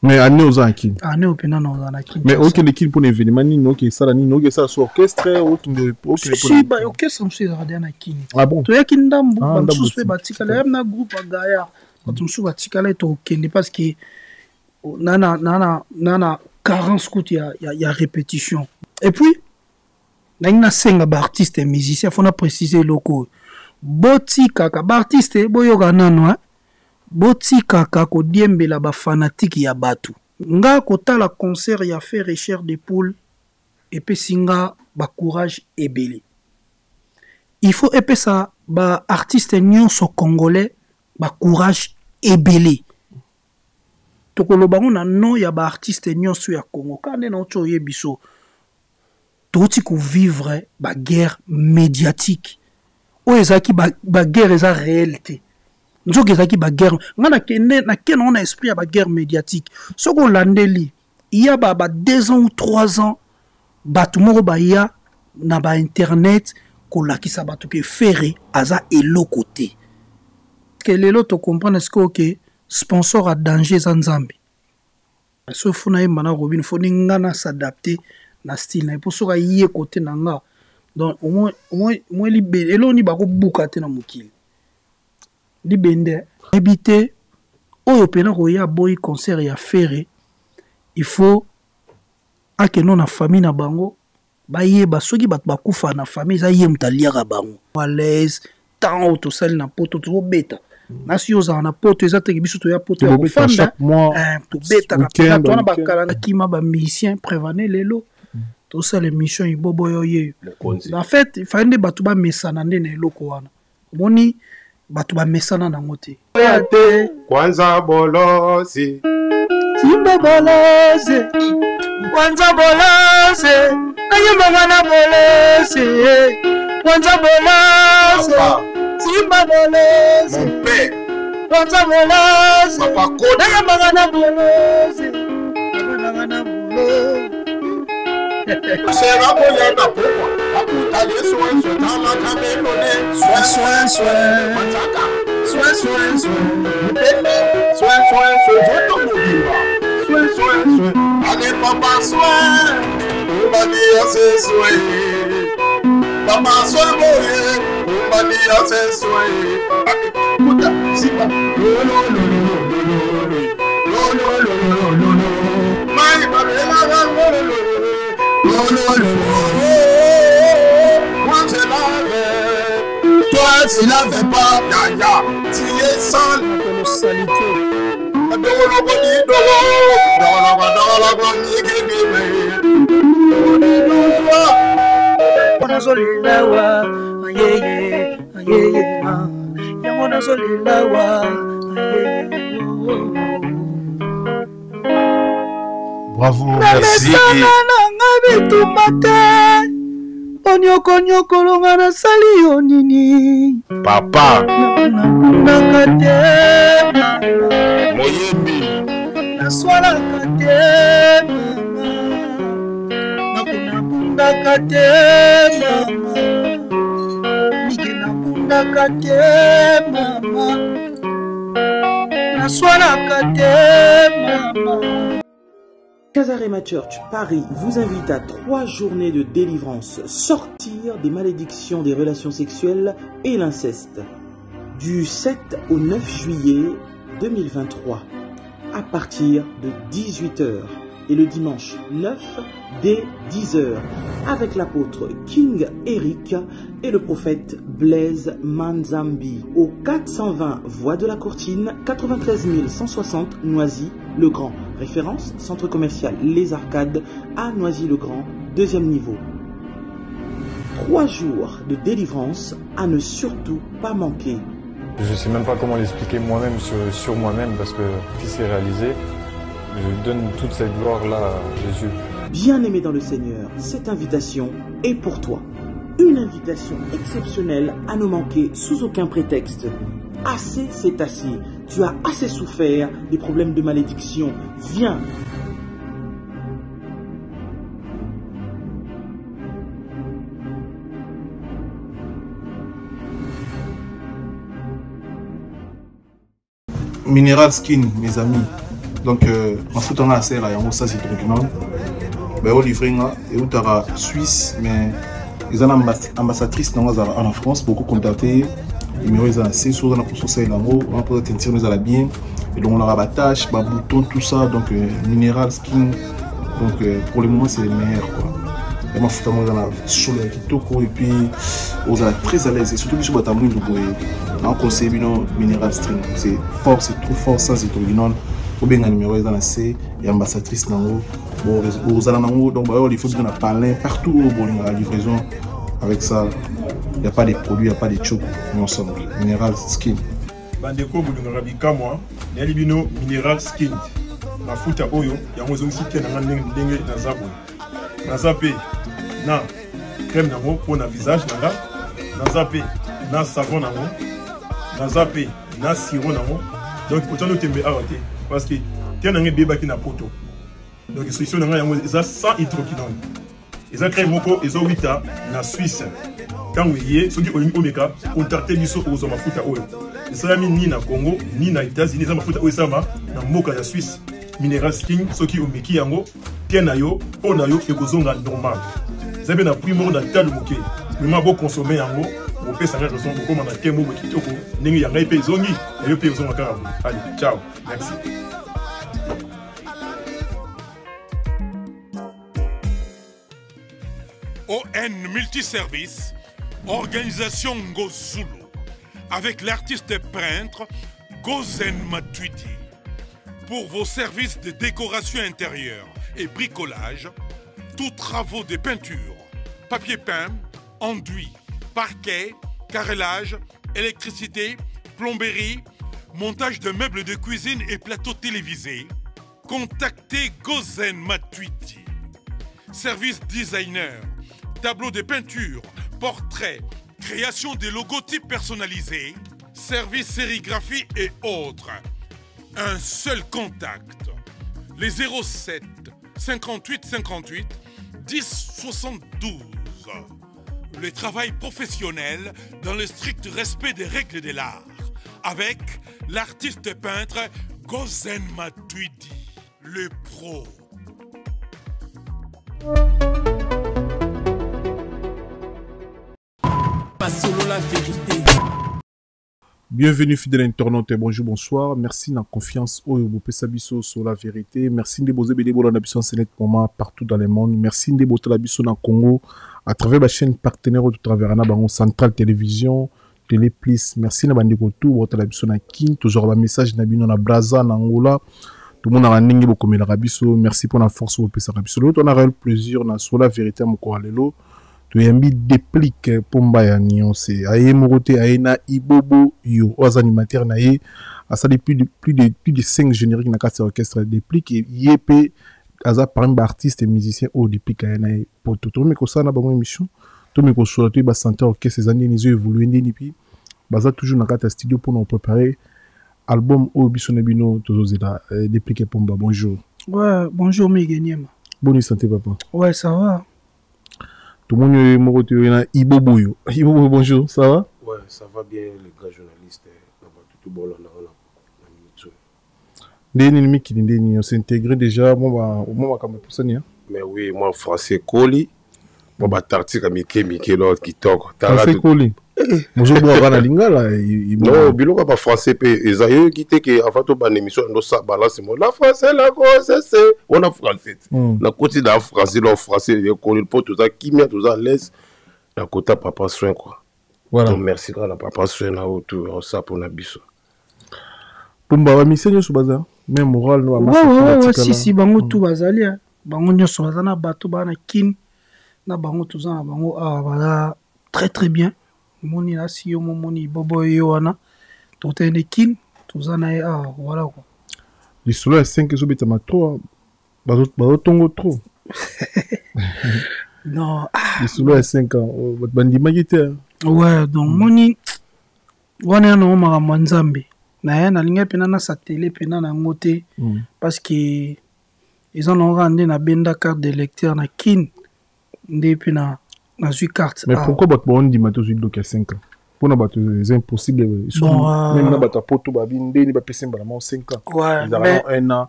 Mais année aux Anki. Année au Pénan aux Anaki. Mais aucun équipe pour l'événement, ni non qui ça, ni non qui ça sur orchestre, aucun. Si, bah orchestre, on s'est radé à Kini. Ah bon? Tu as qu'une dame, on se fait bâtir, elle aime un groupe à Gaïa. Quand on se bâtit, elle est au Kini parce que nana 40 scouts, il y a répétition. Et puis, il y a 5 artistes et musiciens, il faut préciser locaux. Boti kaka, artiste, boyoga nano, hein? Boti kaka ko diembe la ba fanatique ya batu. Nga kota la concert ya fait recherche de poule et puis singa ba courage ebele. Il faut épée ça ba artiste nyonso congolais ba courage ebele. Tokolo bango na no ya ba artiste nyonso ya Congo kande na ocho yebiso. Touti ko vivre ba guerre médiatique. O ezaki ba guerre eza réalité. Nous avons ba guerre. On a un esprit à la guerre médiatique. Ce qu'on l'a dit, il y a 2 ans ou 3 ans, tout le monde a na internet qu'on l'a qui s'abat que ferré aza et l'autre côté. Que les autres comprennent ce que sponsor à danger Zanzambi. Sauf qu'on a un mana Robin, faut n'ingana s'adapter na style. Et pour ça qu'il y a côté nanga. Donc au moins libéré. Et là on y va boucater na mukili. Libende habité oyo pena koya boy concert ya ferré il faut ake non na famille na bango bayeba soki bato bakufa na famille za ye mutaliaka bango à l'aise tant auto sali na poto to beta nasi yoza na poto eza teke biso to ya poto ya kofanda to beta na to na bakala na kima ba musicien prévaner lelo to ça les missions ibobo yo ye en fait il fallait bato ba mesana ndene eloko wana moni batu ba mesana na ngote yate kwanza bolosi simba bolosi kwanza bolosi ayemba na bolosi kwanza bolosi simba bolosi mon père kwanza bolosi papa koda ayemba na bolosi na bolosi sera boyana pourquoi aputa les soins sur dans la caméra soin je allez papa soin on va dire c'est soin papa soin on va dire c'est soin écoute si pas moi je l'avais, toi tu l'avais pas, ya, tu es sale, salité. Bravo, merci. Onyoko longa na sali yo nini Papa nakate Moyebi na swala kate nakuna bunda kate mama nige na bunda kate mama na swala kate mama. Casarema Church Paris vous invite à 3 journées de délivrance, sortir des malédictions des relations sexuelles et l'inceste. Du 7 au 9 juillet 2023, à partir de 18 h et le dimanche 9 dès 10 h, avec l'apôtre King Eric et le prophète Blaise Manzambi, au 420 Voie de la Courtine, 93 160 Noisy-le-Grand. Référence, centre commercial Les Arcades à Noisy-le-Grand, 2e niveau. 3 jours de délivrance à ne surtout pas manquer. Je ne sais même pas comment l'expliquer moi-même sur moi-même parce que qui s'est réalisé, je donne toute cette gloire-là à Jésus. Bien-aimé dans le Seigneur, cette invitation est pour toi. Une invitation exceptionnelle à ne manquer sous aucun prétexte. Assez, c'est assez. Tu as assez souffert des problèmes de malédiction. Viens. Mineral Skin, mes amis. Donc, en foot, on a assez là, il y a ça, c'est trop grand. Ben, on livre et où tu as Suisse, mais ils ont une ambassadrice en France, beaucoup contacté. Numéro ils ont assez sur la pour ça, on peut tenir nous à la bien. Et donc, on a abattage, bouton, tout ça, donc minéral, skin. Donc, pour le moment, c'est les meilleurs, quoi. Et moi, foot, on a sur le kitoko et puis on est très à l'aise. Et surtout, je suis batamou, on conseille minéral string. C'est fort, c'est trop fort, ça, c'est trop bien. Ou bien un numéro dans la C et ambassadrice nango aux alanango donc il faut bien parler partout au la livraison avec ça il n'y a pas de produits il n'y a pas de chocs mais ensemble minéral skin bandeko bolinga bika moi ne libino minéral skin mafuta oyo yango zongi site na ndenge na zabo na zape na crème nango pour na visage nanga na zape na savon nango na zape na sirop nango donc autant nous tembe arrêter parce que tu as un bébé qui n'a pas poto. Donc, les solutions sont sans hydroquinone. Ils ont créé beaucoup, ils ont 8 ans en Suisse. Quand vous voyez, ceux qui ont mis Omega, contactez les gens aux hommes à foutre à eux. Ils ont mis ni na Congo, ni aux États-Unis, ils ont foutre à eux, ça va, dans Moka de Suisse. Mineral Skin, ceux qui ont mis qui yango, tiennent à yo, on a yo, et vous ont normal. Vous avez un prix mort dans le tas de moquet. Mais moi, vous consommez yango, vous pouvez savoir que vous avez un thème qui est au cours. Vous avez un pays zongi, et vous avez un carabou. Allez, ciao, merci. ON Multiservice, organisation Ngozulu, avec l'artiste peintre Gozen Matuidi. Pour vos services de décoration intérieure et bricolage, tous travaux de peinture, papier peint, enduit, parquet, carrelage, électricité, plomberie, montage de meubles de cuisine et plateaux télévisés, contactez Gozen Matuidi. Service designer, tableau de peinture, portrait, création de logotypes personnalisés, service sérigraphie et autres. Un seul contact. Les 07 58 58 10 72. Le travail professionnel dans le strict respect des règles de l'art. Avec l'artiste peintre Gozen Matuidi, le pro. Pas solo la vérité. Bienvenue fidèle internaute, bonjour, bonsoir. Merci de la confiance au Sabiso sur la vérité. Merci de vous aider dans la Sénèque moment partout dans le monde. Merci de vous aider dans le Congo à travers la chaîne partenaire au travers de la Centrale Télévision, Téléplis. Merci de vous aider dans la Kin, toujours un message de la Braza, en Angola. Tout le monde a un beaucoup de rabisso. Merci pour la force au Sabiso. On a eu le plaisir sur la vérité à mon corps. Tu as mis déplique pour mbaya nyonse aye morote aye na ibobo yo aux animateurs na ye a ça depuis plus de 5 génériques na carte orchestre déplique yep aza par un artiste et musicien au déplique na pour tout mais ko ça na bango émission to me ko so to ba santé orchestre ces années les évolué ni puis baza toujours na carte studio pour nous préparer album au bisonabino tozozela déplique pomba bonjour. Ouais, bonjour Miguel. Bonne santé papa. Ouais, ça va. Tout le monde est mort de Ibobo. Ibobo, bonjour, ça va? Ouais, ça va bien, les grands journalistes. Tout bon, les ennemis qui s'est intégré déjà, moi, je vais mais oui, moi, français, Koli. Moi, je tartique à Mickey, l'autre qui toque. Français, Koli. Bonjour, la lingala. Non, bilo pas français, ils ont quitté que avant tout, une émission, nous ça balance la français, la cause, c'est on a français. La côté d'un français, le français, le Koli, pour tout ça, qui met tout ça à l'aise, la côté papa soin, quoi. Voilà. Donc, merci, quand la papa soin, là, autour, ça pour la biso. Pour ma mission, sur bazar, même moral, nous, ouais, si, bango tout bazali, bango nyo sur bazana, bateau, bana, kin, na bango tout ça, bango, voilà, très bien. Moni là si yo moni bobo yo wana to tene kin to zana voilà quoi les solo 5 so beta ma trop bazo tongo trop non les solo 5 ans bandi magité ouais donc moni wana no ma manzambe na na linga pena na satellite pena na ngote parce que ils ont rendu na benda carte de lecteur na kin ndé pena. Dans une carte. Mais pourquoi votre bon dit matos de 5 ans? Pour nous, c'est impossible. Même na bato poto babinde ni ba pese mbala 5 ans. Ouais, Ils ont 1 an.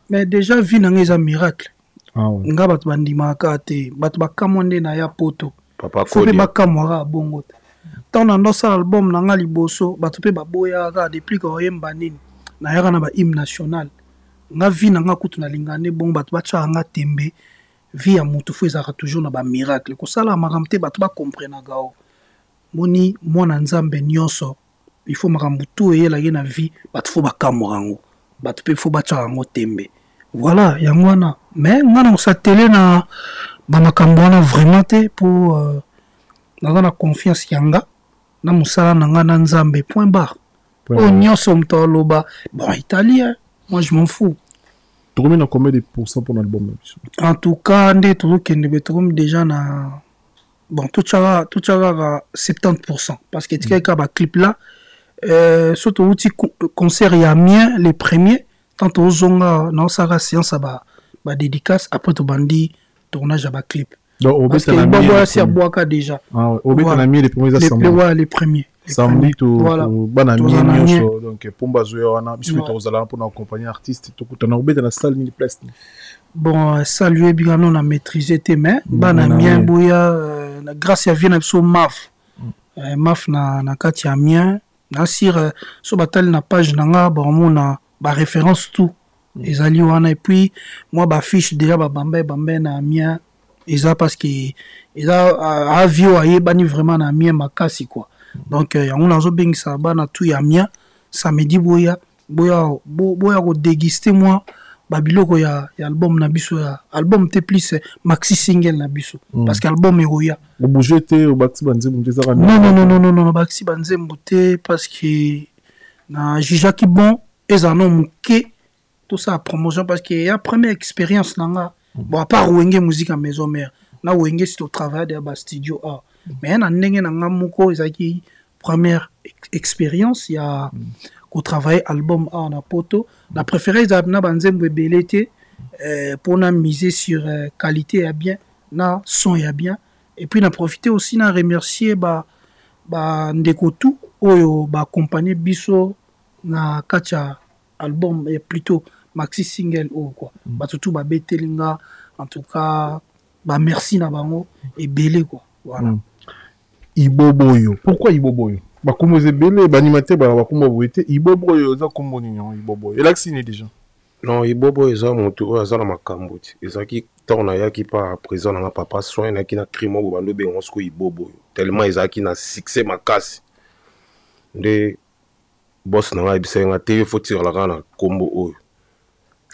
Mais déjà vie nanga un miracle. Ah ouais. Nga bato bandimaka te, bato bakamonde na ya poto. Papa Faut Kodi. pe bakamwaka bongo. Tant na ndo sala album nanga liboso, bato pe baboya ka depuis ko yemba nini. Na yaka na ba hymne national. Nga vie nanga kutu na lingane bongo bato bacha nga tembe. Vie ya mutu fo ezaka toujours na ba miracle. Ko sala makamte bato ba comprendre gao. Moni mwana nzambe nyonso. Il faut makambu tout eye la na vie, bato fo bakamwango. Bato pe fo bacha ngo tembe. Voilà, yango wana. Mais ngana osatele na ba makambo wana vraiment te pour naza na confiance yanga na musala nanga na nzambe point barre. Oh nyonso mto loba bon italien, moi je m'en fous. Tu combien combien de pourcents pour l'album? En tout cas, ndé tout kende betrum déjà na bon tout ça 70% parce que tu ka ba clip là surtout outil concert ya mien les premiers tant aux zonga na sara séance ba dédicace après to bandi tournage à ba clip. Donc au parce que Boboya c'est Boaka déjà. Ah ouais, au bet na mis les premiers assemblées. Les premiers. Samedi to bana mi donc pomba zo wana biso Ouais. to zala pour accompagner artiste to kutana au bet na salle ni place. Bon saluer bien on a maîtrisé tes mains bana mien boya grâce à vient so maf. Maf na kati ya mien na sir so batal na page nanga bon mona ba référence tout. Ezali wana et puis moi ba fiche déjà ba bambe na mien eza parce que eza avio ayebani vraiment na mien makasi quoi. Donc yango nazo bengisa bana tout ya mien samedi boya ko déguster moi babiloko ya album na biso ya album te plus maxi single na biso parce que album eroya au bouger te au baxi banzembo te ça non baxi banzembo te parce que na jijaki bon ezano muke tout ça promotion parce que ya première expérience nanga bon à part wenge musique à maison mère na wenge c'est au travail de ba studio A mais na ndenge nanga muko ezaki première expérience ya ko travailler album A na poto la préférée na banzembo belete pour na miser sur qualité ya bien na son ya bien et puis na profiter aussi na remercier ba ndeko tout oyo ba accompagner biso na kacha album et plutôt maxi single ou quoi tout ba betelinga en tout cas ba merci na bango et belé quoi voilà. Iboboyo pourquoi Iboboyo ba komoze belé ba animateur ba komo été Iboboyo za kombo ninyo Iboboyo elaxine déjà non Iboboyo za moto oyo azala makambo ti ezaki tona yaki pa présent na papa soin na kina crimo bo bando be onsko Iboboyo tellement ezaki na succès makasi nde boss na ngai nga te faut tirer la kana kombo oyo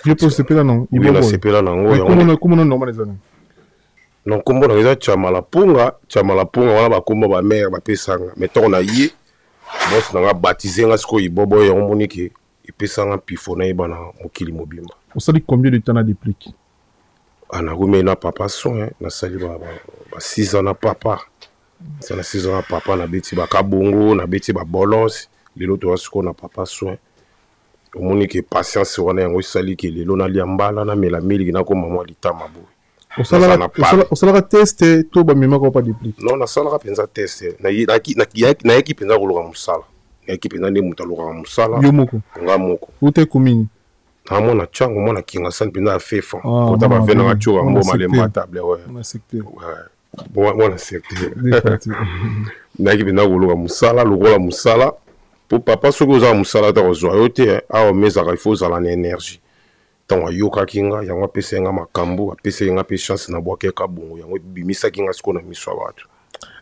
je peux sepela non Iboboyo sepela nango comment normal les années non kombo na eza chamalapunga wana ba kombo ba mère ba pesanga mais tona ye boss na nga baptiser nga siko Iboboyo on monike epesanga pifo na yeba na mokili mobimba. On sali combien de temps na déplique? Ana rumé na papa soin na sali ba 6 ans na papa. C'est na 6 ans na papa na beti ba kabongo na beti ba bolos lelo to asiko na papa soin. Omoni patience wana yango sali ke lelo na liambala na mela meli na ko mama litama bo. On sala test to ba mema ko pas déplique. Non na sala penza test na yaki penza ko loka musala. Équipe na ndemu taloka musala yo moko nga moko ute komini na mona chango mona kinga san pina fefa ko ta ba vena ngachura mbo malemba table ouais na secteur bon mona secteur na équipe na ko loka musala lokola musala pour papa soko za musala ta kozwa yote a o meza ka ifo za la énergie tant yoka kinga yango pese nga makambo apese nga pe chance na boake ka bongo yango bimisa kinga siko na miswa watu.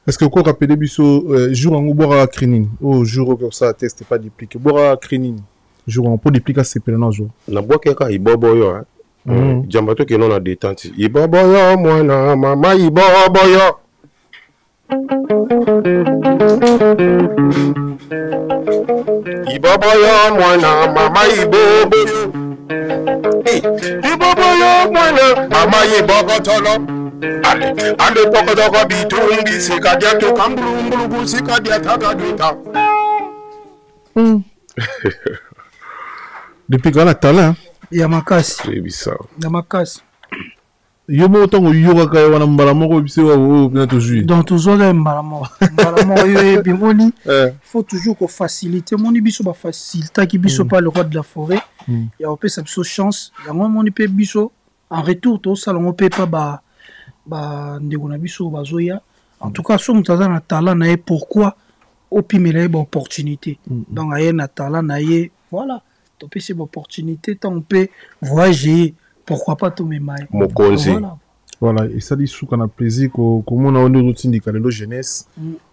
Est-ce que quoi rappeler biso jour en boira crinine au jour comme ça test pas dépliqué boira crinine jour en pour dépliquer c'est plein jour na boake ka Iboboyo jambato ke non na détente Iboboyo mwana mama Iboboyo Iboboyo mwana mama Iboboyo Iboboyo mwana mama Ibogotolo ale poko bitungi sikadia to kambulungulu sikadia takadita depuis quand la talent ya makasi c'est bizarre ya makasi Yo mo tongo yoga ka wana mbala moko bise wa bien toujours. Donc toujours là mbala moko yo bimoni. Faut toujours qu'on facilite moni biso ba faciliter ki biso pas le roi de la forêt. Ya opé sa biso chance, ya moni pe biso en retour to salon opé pas ba ndeko na biso bazoya. En tout cas, son talent na talent na pourquoi opimela ba opportunité. Donc aye na talent na ye, voilà. To pe c'est opportunité tant on peut voyager. Pourquoi pas tout mes mailles. Voilà, et ça dit sous qu'on a plaisir comme on a un autre syndicat de jeunesse.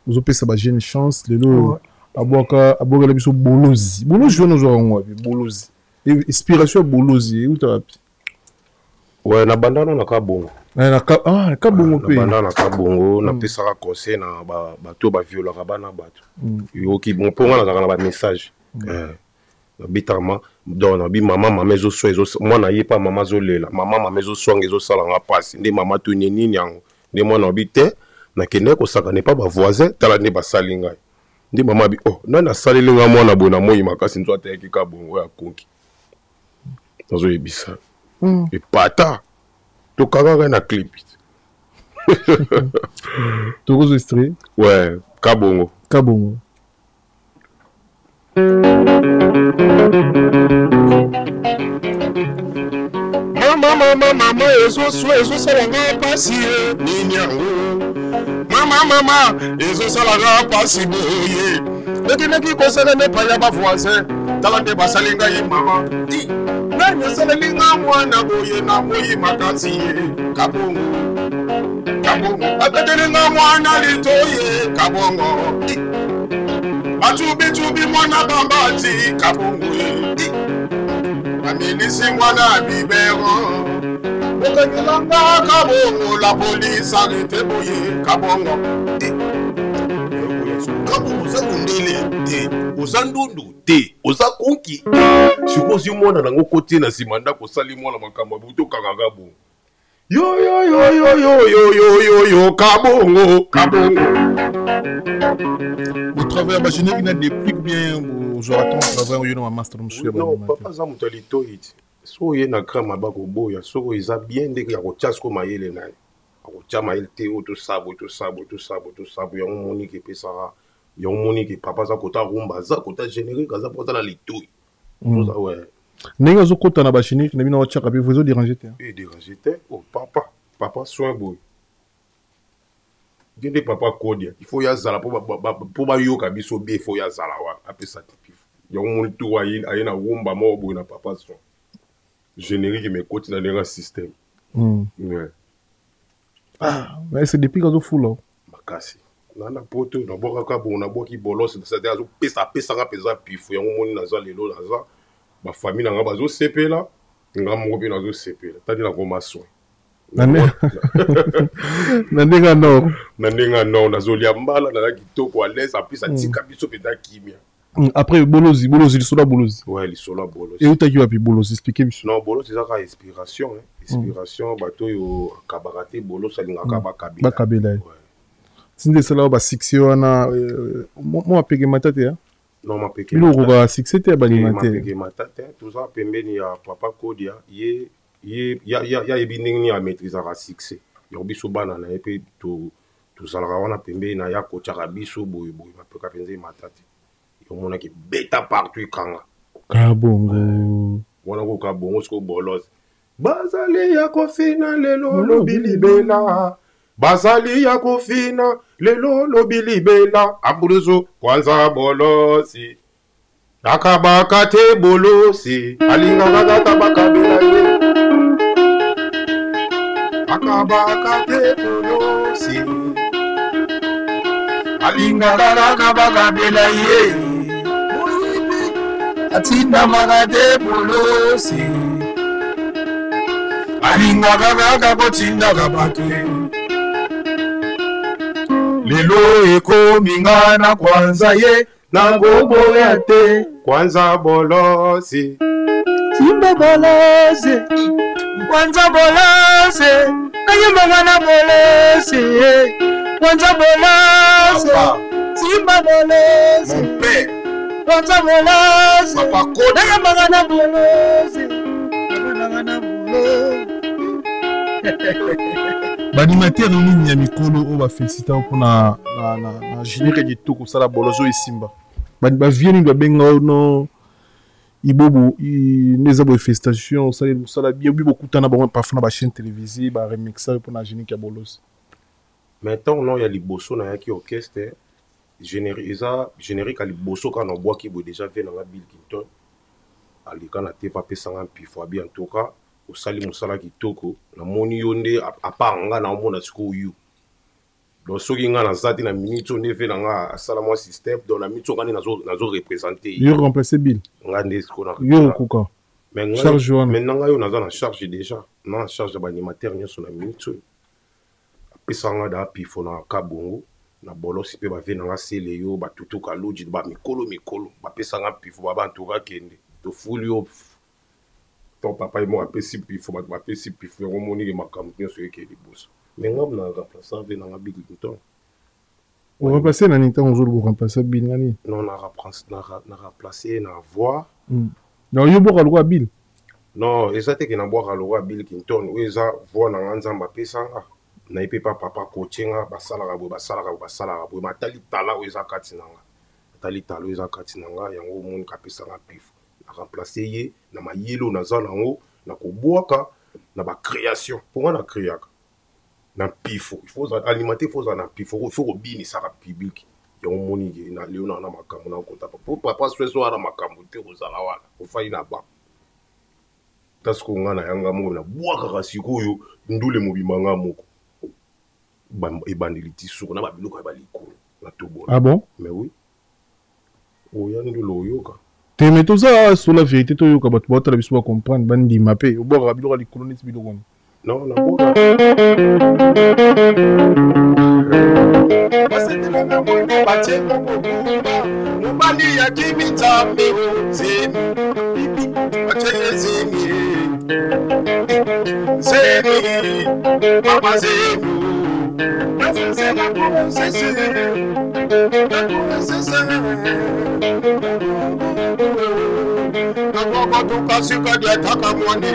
Vous avez ça jeune chance le lo aboka la biso bolozi. Bolozi je nous aurons bolozi. Inspiration bolozi où tu ouais na bandana na kabongo. Na kabongo pe. Na bandana na kabongo na pesa ka conseil na bato ba viola ka bana bato. Yo ki bon pour moi na ba message. Bitama donc bi maman ezo so ezo moi na ye pas maman zo lela maman ezo so ezo sala nga passe ndi maman to nini nyango ndi moi na bité na kende ko saka ne pas ba voisin tala ne ba salinga ndi maman bi oh na saleli nga mwana bona moyi makasi nzo ateki ka bongo ya konki nazo yebisa et pata to kaka na clip to ko extrait ouais kabongo Mama, ezo salanga pasi nini yango. Mama, ezo salanga pasi boye. Neki kosala ne pa ya ba voisin. Tala te basalinga ye mama. Na salinga mwana boye na boye makasi kabongo. Atetelinga mwana litoye kabongo. Atubi mwana bambati kabongo. Amilisi mwana bibero. Okanyelanga kabongo la police arrête boye kabongo. Kabongo zakundele te, ozandundu te, ozakonki. Sikosi mwana nango kote na simanda ko sali mwana makamba buto kanga bongo. Yo, kabongo. Vous travaillez à Bachinique, il y a des plus bien aujourd'hui, on travaille au master. Non, papa, ça m'a dit tout. So ye na krama ba ko boya, so eza bien ndeke ya ko tchasko mayele na. Ko tcha mayele te to sabo ya moni ke pesa ya moni ke papa za kota rumba za kota généré kaza pota na litoi. Ça ouais. Nenga zo kota na Bachinique, na bina wa tchaka bi vous déranger te. Et déranger te. Oh papa soin boy. Dende papa kodia, il faut ya zala pour ba yoka biso be, il faut ya zala wa apesa tipi. Ya moni to wa yi na rumba mo boy na papa soin. Générique mais continue dans le système. Ouais. Ah, mais c'est depuis qu'on a fou là. Makasi. Nana poto na boka ka bon na boki bolos c'est-à-dire azo pesa nga pesa pifo ya moni na za lelo na za ba famille na nga bazo CP là nga mo bi na zo CP là tadi na koma soin. Nandenga no na zo lia mbala na kitoko à l'aise apisa tika biso peta kimia. Après bolozi lisola bolozi. Ouais, lisola bolozi. Et où t'as eu bolozi expliquez moi. Non, bolozi ça ka inspiration inspiration bato yo kabarate bolozi alinga ka bakabila. Bakabila. Ouais. Sinde cela ba sixio na moi peke matate hein. Non, ma peke. Il aura sixete ba limate. Ma peke matate tout ça pembeni ya papa Kodia ya ebindingi ya maîtriser à succès. Yo biso bana na epe to salaka wana pembeni na ya kochaka biso boy ma peka penze matate. On a qui bêta partout kanga. Kabongo. Wana ko kabongo sko bolos. Bazali ya kofina lelo lobilibela. Bazali ya kofina lelo lobilibela. Aburuzo kwanza bolosi. Nakabaka te bolosi. Alinga gata bakabela ye. Akabaka te bolosi. Alinga gata bakabela ye. Atinda magade bolosi alinga gaga kotinda gabatwe lelo eko mingana kwanza ye na gogo yate kwanza bolosi simba bolosi kwanza bolosi kanyamba na bolosi kwanza bolosi simba bolosi mon père Kwanza bolozi, papa Kodia, na magana bolozi, magana bolozi. Banimateur nini ya mikolo o ba féliciter pour na générique de tout ça la bolozo et Simba. Ba vieni ba benga no ibobo neza bo festation ça la bien beaucoup tana ba parfois na ba chaîne télévisée ba remixer pour na générique ya bolozo. Maintenant non il y a liboso na yaki orchestre générique à liboso quand on boit qui bo déjà fait dans la Bill Clinton. Alika na te va pesa nga pifo bien en tout cas au sali musala kitoko na moni yonde à part nga na mona siko yu donc soki nga na zati na minute on fait nga sala moi système dans la minute nga nazo représenter yo remplacer Bill nga ndesiko na yo kuka mais nga charge maintenant nga yo naza na charge déjà na charge ba animateur nyoso na minute pesa nga da pifo na kabongo na bolosi pe ba ve nga sele yo ba tutuka loji ba mikolo ba pesa nga pifo ba entoura kende to fulio ton papa et moi appelle si pifo ba appelle si pifo on moni ke makambo nyo so yeke liboso mais ngam na remplacer ve na Bill Clinton on remplacer na nita on jour pour remplacer Bill ngani non na remplacer na voix non yo boka lwa Bill non ezate ke na boka lwa Bill Clinton ou eza voix na nzamba pesa na ipe pa papa coachinga basala bo matali tala o eza kati nanga matali tala o eza kati nanga yango moni kapesa nga pifo remplacer ye na mayelo na za nango na kobwaka na ba création pour na créaka na pifo il faut alimenter faut na pifo il faut bini ça public ya omoni na leona na makambo na kota pour papa sweso ara makambo te kozala wana ofai na ba tasko ngana yanga mo na bwaka kasikoyo ndule mobimanga moko ebandeli tisuko na ba biloko ya balikolo na tobola ah bon mais oui oya ndolo yoka mais tout ça sur la vérité to yoka bato batala biso ba comprendre bandi mapé o boka biloko likolo neti biloko non na boka basetela na mwana batenga kokumba mobali ya kibitambe zemi bibi batenga zemi mama zemi nafusela konsese nakoko tukasika diataka mwani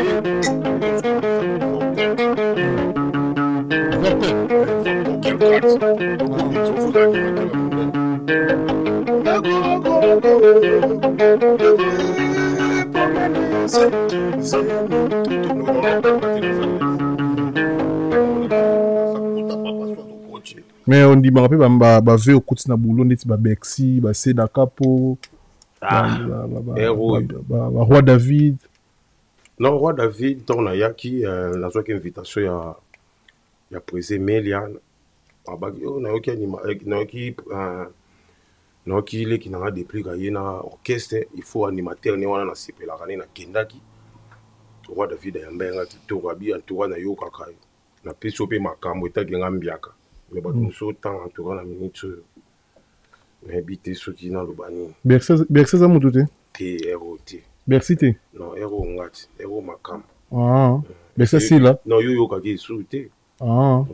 mais on dit marape ba ve au côté na boulot neti ba Bexi ba Seda Capo roi David non roi David ton yaki na zoki invitation ya président Melia abaki na yoki anima na yoki le ki na dépliquer yena orchestre il faut animateur ne wana na sepela kana na kendaki roi David ya mbenga kitoko abi antoura na yoka kai na peso pe makambo etaki ngambiaka mais ba nous temps antoura na minute mais bité soki na lobani Bercy za mutu te ROT Bercy te non ero ngati ero makambo ah Bercy si là non yo yoka ki soute ah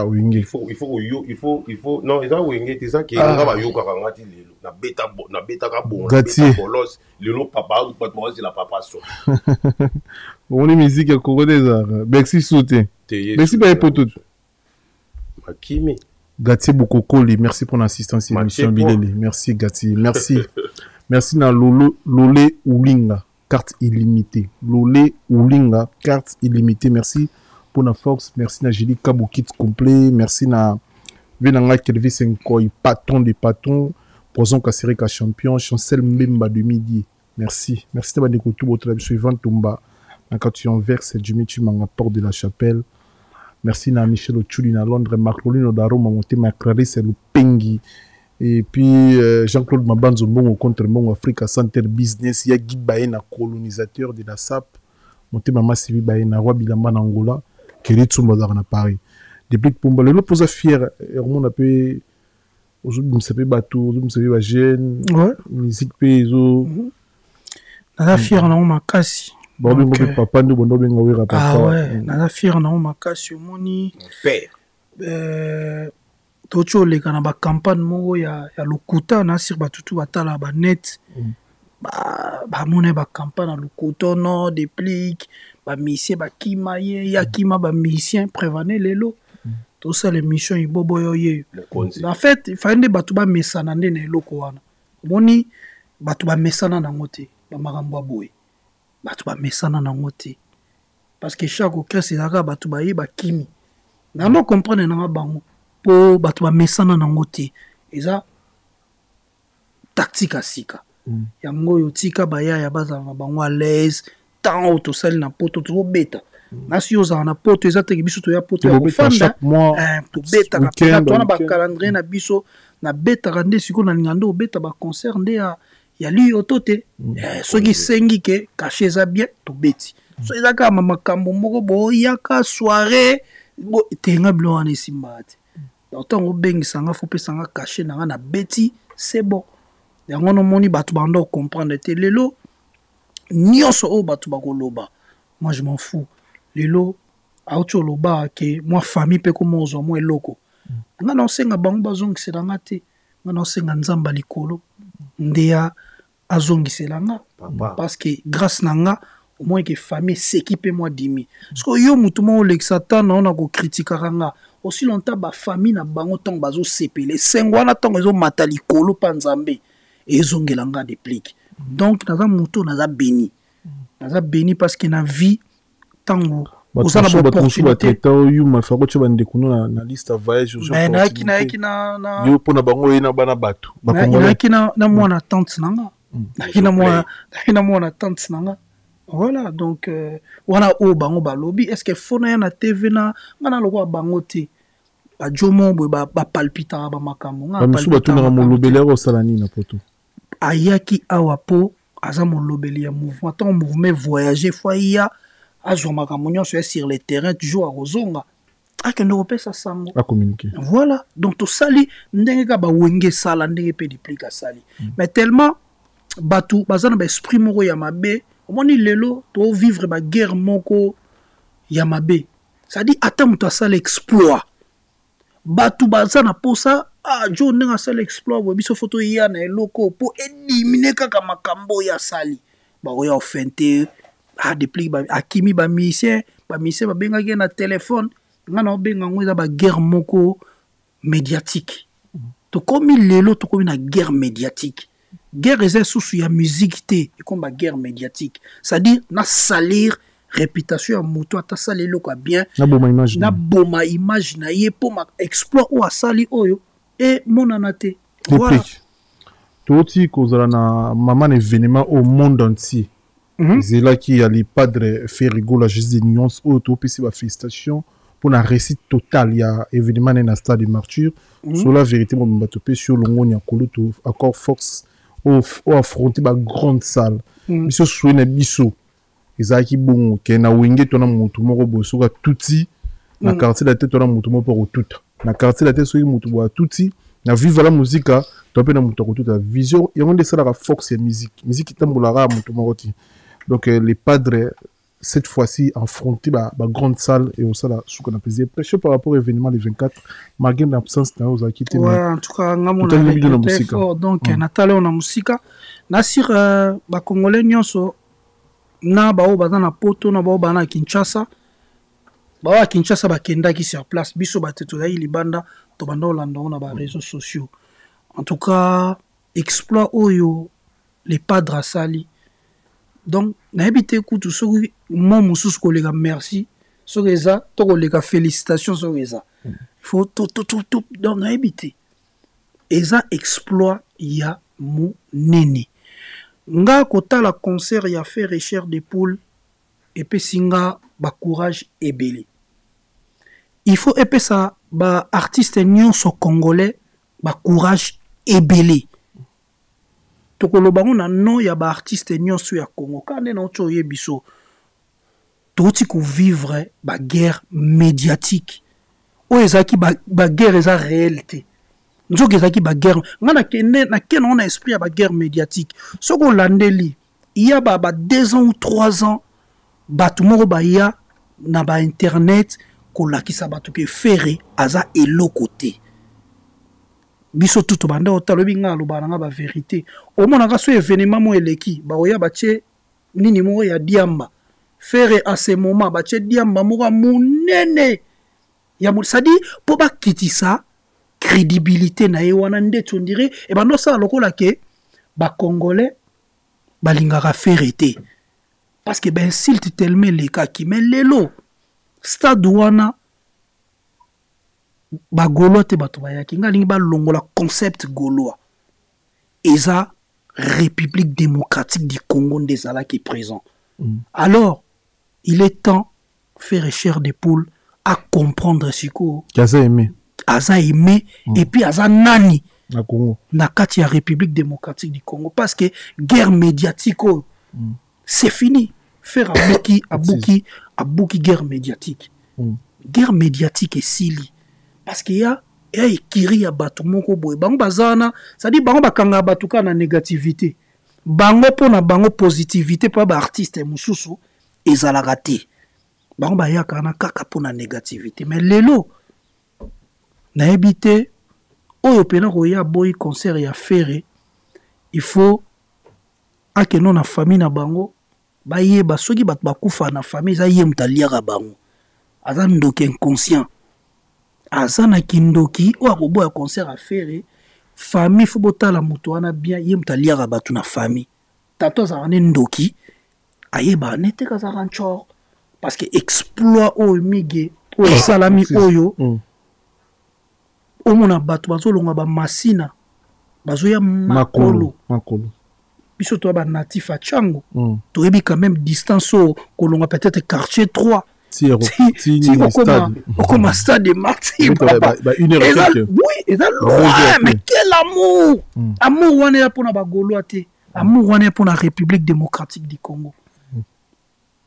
oui il faut non eza wenge te ça qui nga ba yoka ngati lelo na beta ka bon bolos lelo papa pas la papa so on est musique ya congolaise Bercy soute Bercy pas poto Makimi Gati Bokokoli, merci pour l'assistance à l'émission Bilele. Merci Gati, merci. Merci na Lolé Oulinga, carte illimitée. Lolé Oulinga, carte illimitée. Merci pour la force, merci na Julie Kabou kit complet, merci na Venanga Kelvis Nkoy, patron des patrons, Poison Kassirika champion, Chancel Mbemba de midi. Merci. Merci de tout votre avis suivant Tumba. Quand tu enverses, Jimmy Chimanga, porte de la chapelle. Merci na Michel Ochuli na Londres, Macroline Odaro, Mamonté, Macraris et Lupengi. Et puis Jean-Claude Mabanzo Mbongo contre Mbongo Africa Center Business. Il y a Guy Baena, colonisateur de la SAP. Monté Mama Sivi Baena, Roi Bilamba en Angola, Kérit Tsoumbazar na Paris. Depuis que Pumba, le pose fier, on a pu. Aujourd'hui, je me bateau, je me jeune. Ouais. Musique payso. Nana fier na makasi. Ah ouais, naza fier na makasi omoni père tocho leka na ba campagne moko ya lokuta na sir batutu batala ba net ba mona ba campagne na lokuta no déplique ba musicien ba kima ye ya kima ba musicien prévenez lelo tout ça les missions ibobo yoye en fait il fallait batu ba mesana ndene eloko wana moni batu ba mesana na ngote ba makambo boye batu ba mesana na ngote parce que chaque occasion ezaka batu ba ye ba kimi na no comprendre na bango po batu ba mesana na ngote eza tactique asika yango yo tika baya ya baza na bango à l'aise tant auto sali na poto to beta nasi oza na poto eza te biso to ya poto ya kofanda to beta ka to na ba calendrier na biso na beta rande siko na ngando beta ba concert nde ya li otote soki sengi ke cacher za bien to beti so eza ka makambo moko bo yaka soirée bo tenga blo wana simbati autant obengisa nga fo pesa nga cacher na beti c'est bon yango no moni batu bando comprendre te lelo nyonso o batu bakoloba moi je m'en fous lelo auto loba ke moi famille pe ko mozo mo eloko nga na senga bango bazongisela nga te nga na senga nzamba likolo ndeya azongisela nga parce que grâce na nga au moins que famille s'équipe moi dimi parce que yo mutu mo l'exatan na ko critiquer nga aussi longtemps ba famille na bango tong bazo sepele sengwana tong ezo mata likolo pa nzambe ezongela nga déplique donc naza mutu naza béni parce que na vie tango osana ba opportunité yo mafako tsheba ndekuno na liste ya voyage na yo pona bango ina bana batu na mwana tante nanga na mwana tante nanga voilà donc wana o bango balobi est-ce que fona ya na TV na ngana lokwa bango te ba jomo bo ba palpita ba makambo nga palpita ba tuna mo lobelero salani na poto ayaki awapo aza mon lobeli ya mouvement tant mouvement voyager fois ya azwa makambo nyonso sur le terrain toujours à rozonga akende kopesa sango a communiquer voilà donc to sali ndenge ka ba wenge sala ndenge pe duplique sali mais tellement batu bazana ba esprit moko ya mabe omoni lelo to vivre ba guerre moko ya mabe ça dit ata muto asala exploit batu bazana posa jo ndenge asala exploit bo biso photo ya na eloko po éliminer kaka makambo ya sali ba oya ofente depuis ba akimi ba musicien ba benga na téléphone ngana obenga ngoza ba guerre moko médiatique to komi lelo to komi na guerre médiatique guerre est sous ya musique té comme ba guerre médiatique c'est-à-dire na salir réputation ya moto ata sali loko bien na boma image na ye po ma exploit ou asali oyo et monana te voilà toti kozala na maman événement au monde entier c'est là qu'il y a les padres fait rigoler juste des nuances auto PC ba félicitations pour la réussite totale il y a événement dans stade de martyr sur la vérité mon batopé sur longo nya koloto accord force au affronter ba grande salle biso souena biso ezaki bon ke na wenge tona mutu moko boso ka tuti na quartier la tête tona mutu moko pour tout na quartier la tête so mutu bo tuti na vivre la musique to pe na mutu ko tout la vision et on descend la force et musique tambolara mutu moko ti. Donc les padres cette fois-ci affronté la grande salle et au ça sous qu'on a pesé prêché par rapport à l'événement les 24 malgré l'absence de aux acquittés. Ouais, en tout cas on a fort donc Nathalie on a musique na sur ba congolais nyonso na ba o bazana poto na ba o bana Kinshasa ba Kinshasa ba kendaki sur place biso ba teto yi libanda to banda olanda on a ba réseaux sociaux en tout cas exploit oyo les padres sali. Donc, n'habitez écoute ce que moi mon sous collègue merci sur ça to collègue félicitations sur ça il faut tout donc n'habitez et ça exploit ya mon nene nga kota la concert ya fait recherche des poules et puis singa ba courage et belé il faut et puis ça ba artiste nyonso congolais ba courage et belé tokoloba ngona no ya ba artiste nyonso ya Congo kande na ocho yebiso toti ko vivre ba guerre médiatique o ezaki ba guerre eza réalité nzoki ezaki ba guerre ngana kende na kene on a esprit ya ba guerre médiatique soko landeli il y a ba 2 ans ou 3 ans batu moko ba ya na ba internet ko lakisa batu ke ferré aza eloko te biso tout banda otalobi nga lobana nga ba vérité au mona ka so événement mo eleki ba oya batie nini mo ya diamba faire à ce moment bache diamba moko munene ya ça dit pour ba kitisa crédibilité na ye wana ndeto ndire et ben non ça lokola ke ba congolais balingaka faire été parce que ben insulte tellement les cas qui mais lelo stade wana ba golo te bato bayaki ngalingi ba longola concept gaulois eza République démocratique du Congo ndezala qui est présent. Alors il est temps faire chair de poule à comprendre ce qu'Aza aimé. Aza aimé et puis Aza nani na Congo. Na kati ya République démocratique du Congo parce que guerre médiatique c'est fini. Faire abouki guerre médiatique. Guerre médiatique est sili parce qu'il y a ekiri ya bato moko boye bango bazana ça dit bango bakanga bato kana négativité bango pona bango positivité pa ba artiste mususu ezalaka te bango bayaka na kaka pona négativité mais lelo na ebité oyo pena koya boy concert ya Ferré il faut akeno na famille na bango bayeba soki bato bakufa na famille za ye mutaliaka bango aza ndoki inconscient azana kindoki ou akoboya concert à faire famille faut botala muto wana bien ye mutaliaka bato na famille tato za ane ndoki ayeba nete kaza ranchor parce que exploit o mige o salami oyo omona bato bazolonga ba masina bazoya makolo biso to ba natif a chango to ebi quand même distance o kolonga peut-être quartier 3 si on stade de Martin, une heure et quelques. Oui, et loin, mais quel amour! Amour, on est pour la Bagoloate. Amour, on est pour la République démocratique du Congo.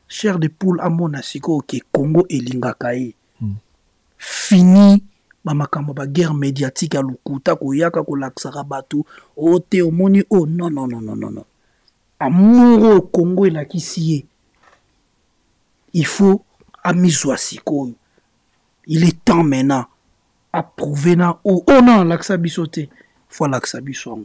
Cher de poule, amour, nasiko, que Congo et Lingakae. Fini, mamakamba, ba guerre médiatique à Lukuta, Koyaka, Kolaksara Batu, o Théomoni, oh non. Amour au Congo et la Kissié. Il faut il est temps maintenant à prouver na oh non l'axa bisoté faut l'axa biso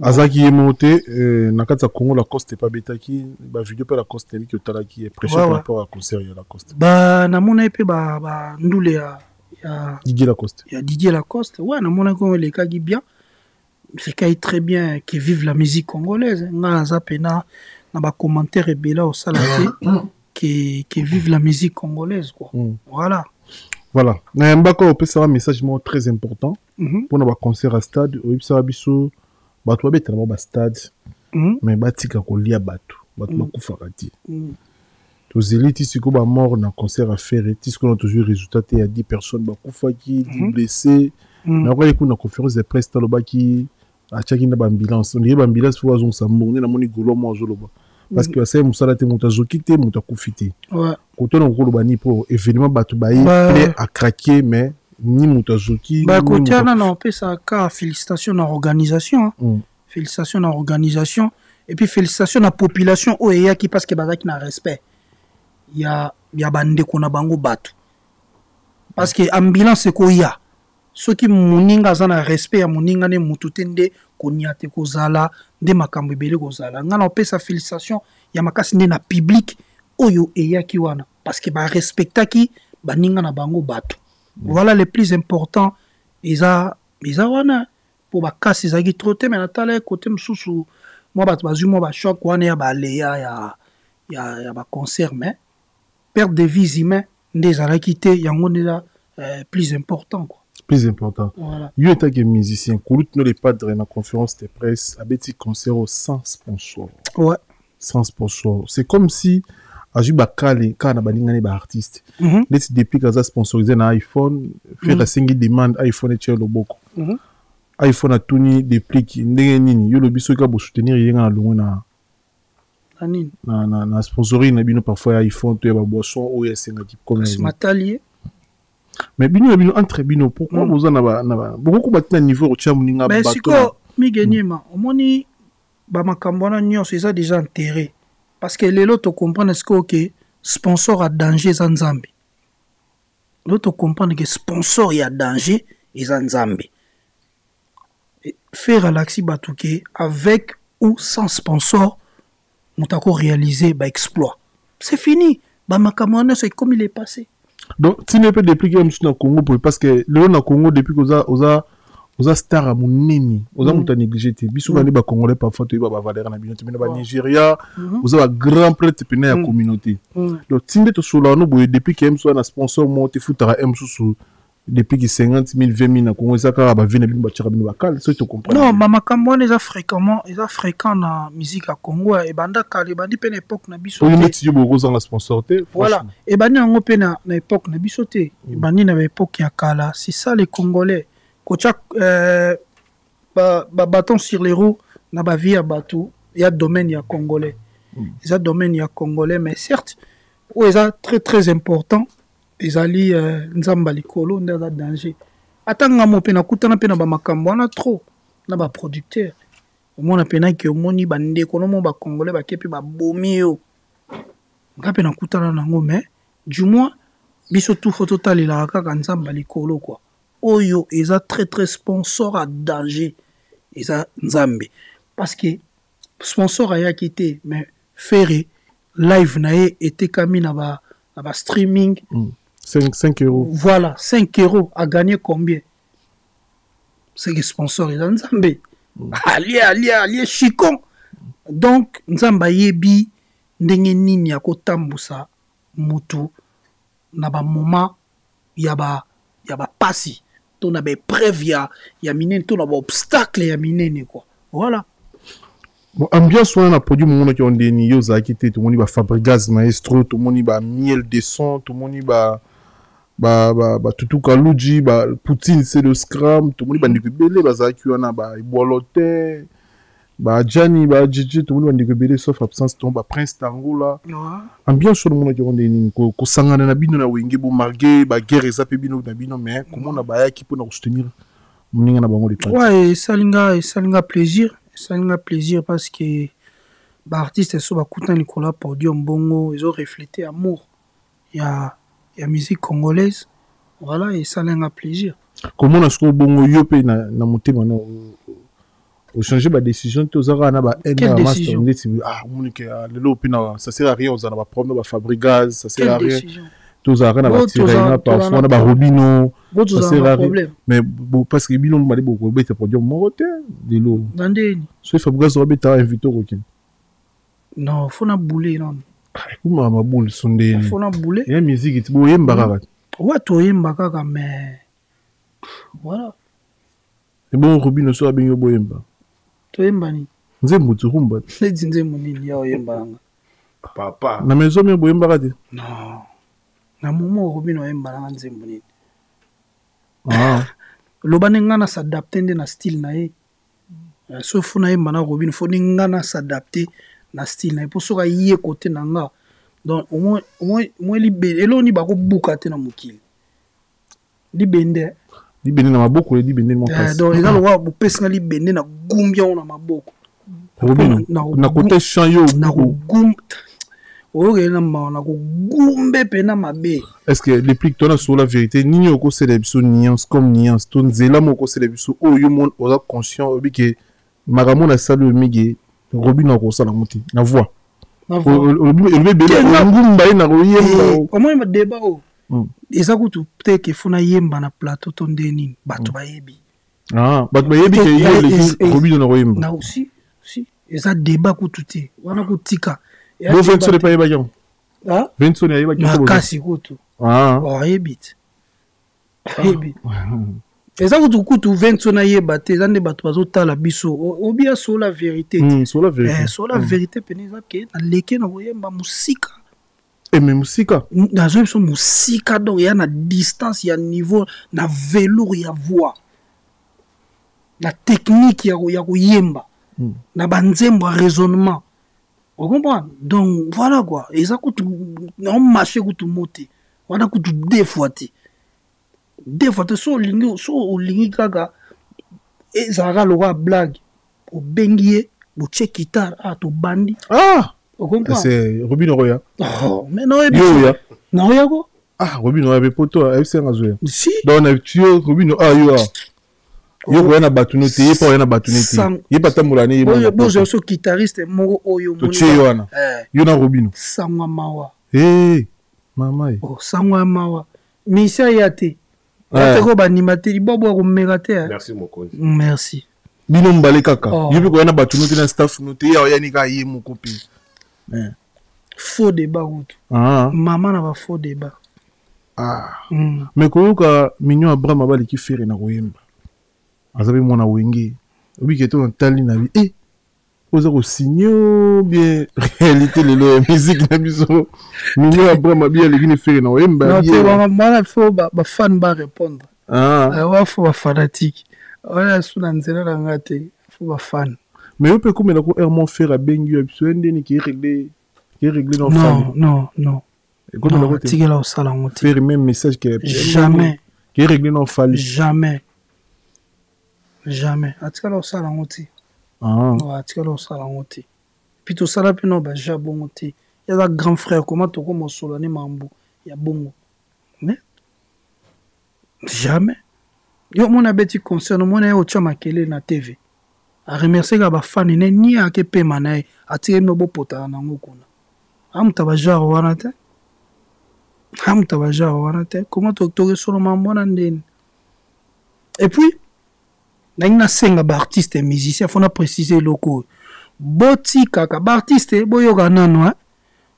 azaki yemote na kati ya Congo la coste pas betaki ba vidéo pe la coste qui otala qui est prêché par rapport à concert ya la coste ba na mona pe ba ndule ya Didier Lacoste ouais na mona ko le kagi bien c'est qu'il très bien que vive la musique congolaise nga zapena na ba commentaire ebela au salate qui vivent la musique congolaise quoi. Voilà. Na mbako on peut savoir un message très important pour nos concert à stade au ça biso bato ba tellement ba stade mais batika ko lia bato bakufa kati. To zeliti siko ba mort na concert à faire et ce qu'on a toujours résultat il y a 10 personnes bakufa qui 10 blessés. Na kwa kuna conférence de presse taloba qui a chaki na ba ambulance. On dit ba ambulance faut azon sa mourner na moni golo mo azoloba. Parce que c'est musala te mutazoki te mutakufite ouais koto na kolo bani pour événement batu bayi prêt à craquer mais ni mutazoki bah côté là non peut ça ka félicitations à l'organisation félicitations à l'organisation et puis félicitations à la population oya qui parce que bazaki na respect ya bande kona bango batu parce que ambulance ko ya soki muninga zana respect ya muninga ne mututende koniate kozala nde makambo ebele kozala ngana opesa félicitation ya makasi nde na public oyo eyaki wana parce que ba respectaki baninga na bango bato voilà le plus important eza wana pour bakasi ezaki trop te mais natala côté msusu moi bato bazwi moi ba choc wana ya baleya ya ba concert mais perte de vies humains nde ezalaki te yango nde plus important quoi. Plus important. Voilà. Yo état que musicien, Koulout no le padre na conférence de presse, a beti concert sans sponsor. Ouais. Sans sponsor. C'est comme si ajuba kale kana balingane ba artiste. Let's depuis kaza sponsorisé na iPhone, faire la single demande iPhone et loboko. iPhone a tuni déplique ndenge nini yo lobiso ka bo soutenir yenga na longo na anine. Na sponsoring na bino parfois iPhone to ya ba boisson ou ya senga type comme matalier. Mais bino entre bino pourquoi vous en avez beaucoup battu niveau au chamuninga mais siko migenyema omoni ba makambo na nyonso eza déjà enterré parce que lelo to comprendre ce que sponsor a danger za nzambe l'autre comprendre que sponsor ya danger eza nzambe faire relaxer batuke avec ou sans sponsor mutako réaliser ba exploit c'est fini. Bamakamwana, c'est comme il est passé. Donc, tu ne peux dépliquer un dans le Congo parce que le Congo, depuis que oza star à mon nemi, oza mouta négligé. Bisou bani ba Congolais parfois tu vas Valère na binote, mais ba Nigeria, oza ba grand prêtre pena ya communauté. Donc, timbe to sola no boy depuis que soit na sponsor monte foutara sous depuis que 50 000 20 000 na Congo ça ka ba vina bino ba tira bino ba kal, ça tu comprends. Non, mama kamwana eza fréquent na musique à Congo et banda kali bandi pe na époque na biso. On met yo bogo za na sponsor te. Voilà, et bandi ngo pe na époque na biso te. Bandi na époque ya kala, c'est ça les Congolais. Kochak bâton sur les roues na ba vie à bateau, il y a domaine ya Congolais. Il y a domaine ya Congolais mais certes, où est très très important. Ezali nzamba likolo ndaza danger atanga mo pena kutana pena ba makambo na trop na ba producteur omona pena ki omoni bande kono mo ba congolais ba kepi ba bomio nga pena kutana nango mais du moins biso tout photo talela kaka nzamba likolo quoi oyo eza très très sponsor à danger eza nzambe parce que sponsor aya quitté mais faire live na ye était kami na ba streaming 5 euros. Voilà, 5 euros à gagner combien? C'est que sponsor est Nzambe. Allié, chicon. Donc, Nzamba yebi, ndenge nini ya kotambusa mutu, na ba moment, yaba passi. To na ba preuve ya minene, to na ba obstacle ya minene, quoi. Voilà. Bon, ambiance, on a produit mon qui ont des nios à quitter, tout le monde va Fabregas Maestro, tout le monde va Miel de son, tout le monde va Tutu Kaluji, Poutine c'est le scram, tout le monde va découvrir les Zakiwana, Ibolote, Gianni, Gigi, tout le monde va découvrir sauf absence, tout le monde Prince Tangola. Ambiance sur le monde qui ont des nios, ko sangana na bino na wenge bo margué, guerre et zape bino na bino, mais comment on a baya qui peut nous soutenir, moninga na bango les parties. Ouais, ça linga plaisir. Ça m'a plaisir parce que l'artiste sur Bakutan Nicolas Podium Bongo, ils ont reflété amour. Il y a musique congolaise. Voilà, et ça m'a plaisir. Comment est-ce que Bongo Yope na monté maintenant au changer ma décision tous ara na ba quelle décision? Ah monique le opina ça sert à rien on va prendre ba Fabregas ça sert à rien. Décision? Tous ara na ba Tirena parfois na ba Robino ça sert à rien. Mais parce que Bino m'a dit beaucoup bête Podium monté de l'eau. Dandeni. So Fabregas va bête invité au Rokin. Non, faut na bouler non. Comment ma boule sondé. Faut na bouler. Et musique tu boye mbaka. Ouais, to yembaka mais voilà. Et bon Robino so abinyo boyemba. To yembani. Nzembo turumba. Nedinze munini ya yembanga. Papa. Na maison me boyemba kati. Non. Na momo Robino yembanga nzembo nini. Ah. Lobane ngana s'adapter na style na ye. So funa yemba na Robino fo ngana s'adapter na style na ye pour soka yé côté nanga. Donc au moins libéré eloni bako buka te na mukili. Libende. Libende na maboko le libende mo passe. Donc ils allons voir pesa na libende na gumbia na maboko. Robino na côté chanyo na gum. Oye na ma na gumbe pena mabe. Est-ce que les pliques toi sur la vérité ni oko célébration nuance comme nuance ton zela moko célébration oyo mon oza conscient obi que magamo na salu migi Robino ko sala muti na voix. Na voix. Le bébé ngumba na royemba. Comment il débat o. Eza kutu peut-être que funa yemba na plateau ton deni bato bayebi. Ah, bato bayebi que il Robino na royemba. Na aussi eza débat kutu te. Wana kutika. Bon Vincent n'est pas yeba kiam. Ah? Vincent n'est yeba kiam. Makasi kutu. Ah. Oh yebit. Yebit. Eza kutu Vincent na yeba te zande bato bazotala biso. Obia sur la vérité. Sur la vérité. Sur la vérité peneza ke na leke na royemba musika. Et même musika. Na zo biso musika donc ya na distance ya niveau na velours ya voix. La technique ya koyemba. Na banzembo raisonnement. Vous comprenez? Donc voilà quoi. Et ça coûte on marche coûte monter. On a coûte deux fois. Deux fois so lingi kaka et ça va le blague au bengier au check guitare à to bandi. Ah. Vous comprenez? C'est Robino Roya. Oh, mais non yo. Non ya quoi? Ah, Robino avait poto FC Ngazoya. Si. Donc on a tué Robino ah yo. Yo ko na batunote, ye pa na batunote. Ye pa tambola ne ye. Bozo so guitariste moko oyo moni. To wana. Yo na Robino. Sangwa mawa. Mama. Oh, sangwa mawa. Misa yate. Ate ko ba animateur bobo ko megate. Merci mokonzi. Merci. Bino mbale kaka. Yo pe ko na batunote na staff note ya yani ka ye moko pe. Faux débat route. Maman na ba faux débat. Mais koyoka Mignon Abraham abali ki fere na koyemba. Azabe mwana wenge. Obi keto na tali na bi. Oza ko signer bien réalité le musique na biso. Mignon Abraham abi ali ki fere na koyemba. Non, te mwana fo ba fan ba répondre. Wa fo ba fanatique. Oya suna nzela na ngate fo ba fan. Mais yo pe comme na ko Hermon Fer abengi yo biso ndeni ki régler nos familles. Non. Faire même message qui est jamais qui est réglé nos familles. Jamais. Atikala au salangoti. Atikala au salangoti. Puis tout ça là puis non bah jabongoti. Il y a un grand frère comment tu comme solane mambo. Il y a bongo. Mais jamais. Yo mon abeti concerne mon au chama kele na TV. A remercier ga ba fan ni a ke pe manae atire no bo pota na ngokuna. Amta genre wana te. Comment tu seulement mon. Et puis, na senga ba artiste et musicien, faut na préciser loko. Boti kaka ba artiste boyoga nano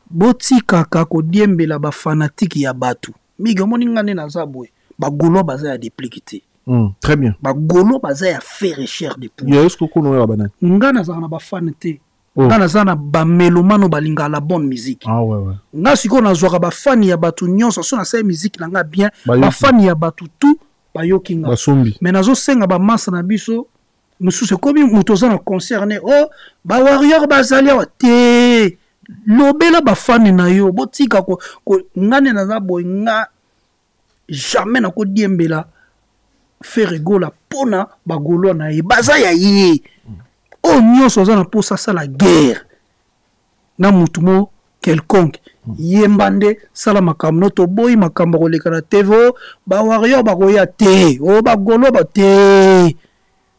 boti kaka ko diembela ba fanatique ya batu. Migo moninga ne na zabwe. Ba golo baza ya déplicité. Très bien. Ba golo baza ya faire cher de pour. Ya esko ko no ya banane. Ngana za na ba fanate. Ngana za na ba melomano balinga la bonne musique. Ouais. Nga siko na zoka ba fan ya batu nyonso so na sa musique na nga bien. Ba fan ya batu tout ba yokinga. Basombi. Mais nazo senga ba massa na biso. Musu se komi mutoza na concerné. Oh, ba warrior bazali wa te. Lobela ba fan na yo botika ko ngane na za boy nga jamais na ko diembela faire gola pona ba golo na ye baza ya ye. Oh, nyonso za na posa sa la guerre. Na mutumo quelconque. Yembande sala makamno to boy makambo ko lekana TV ba warrior ba koya te. Oh ba golo ba te.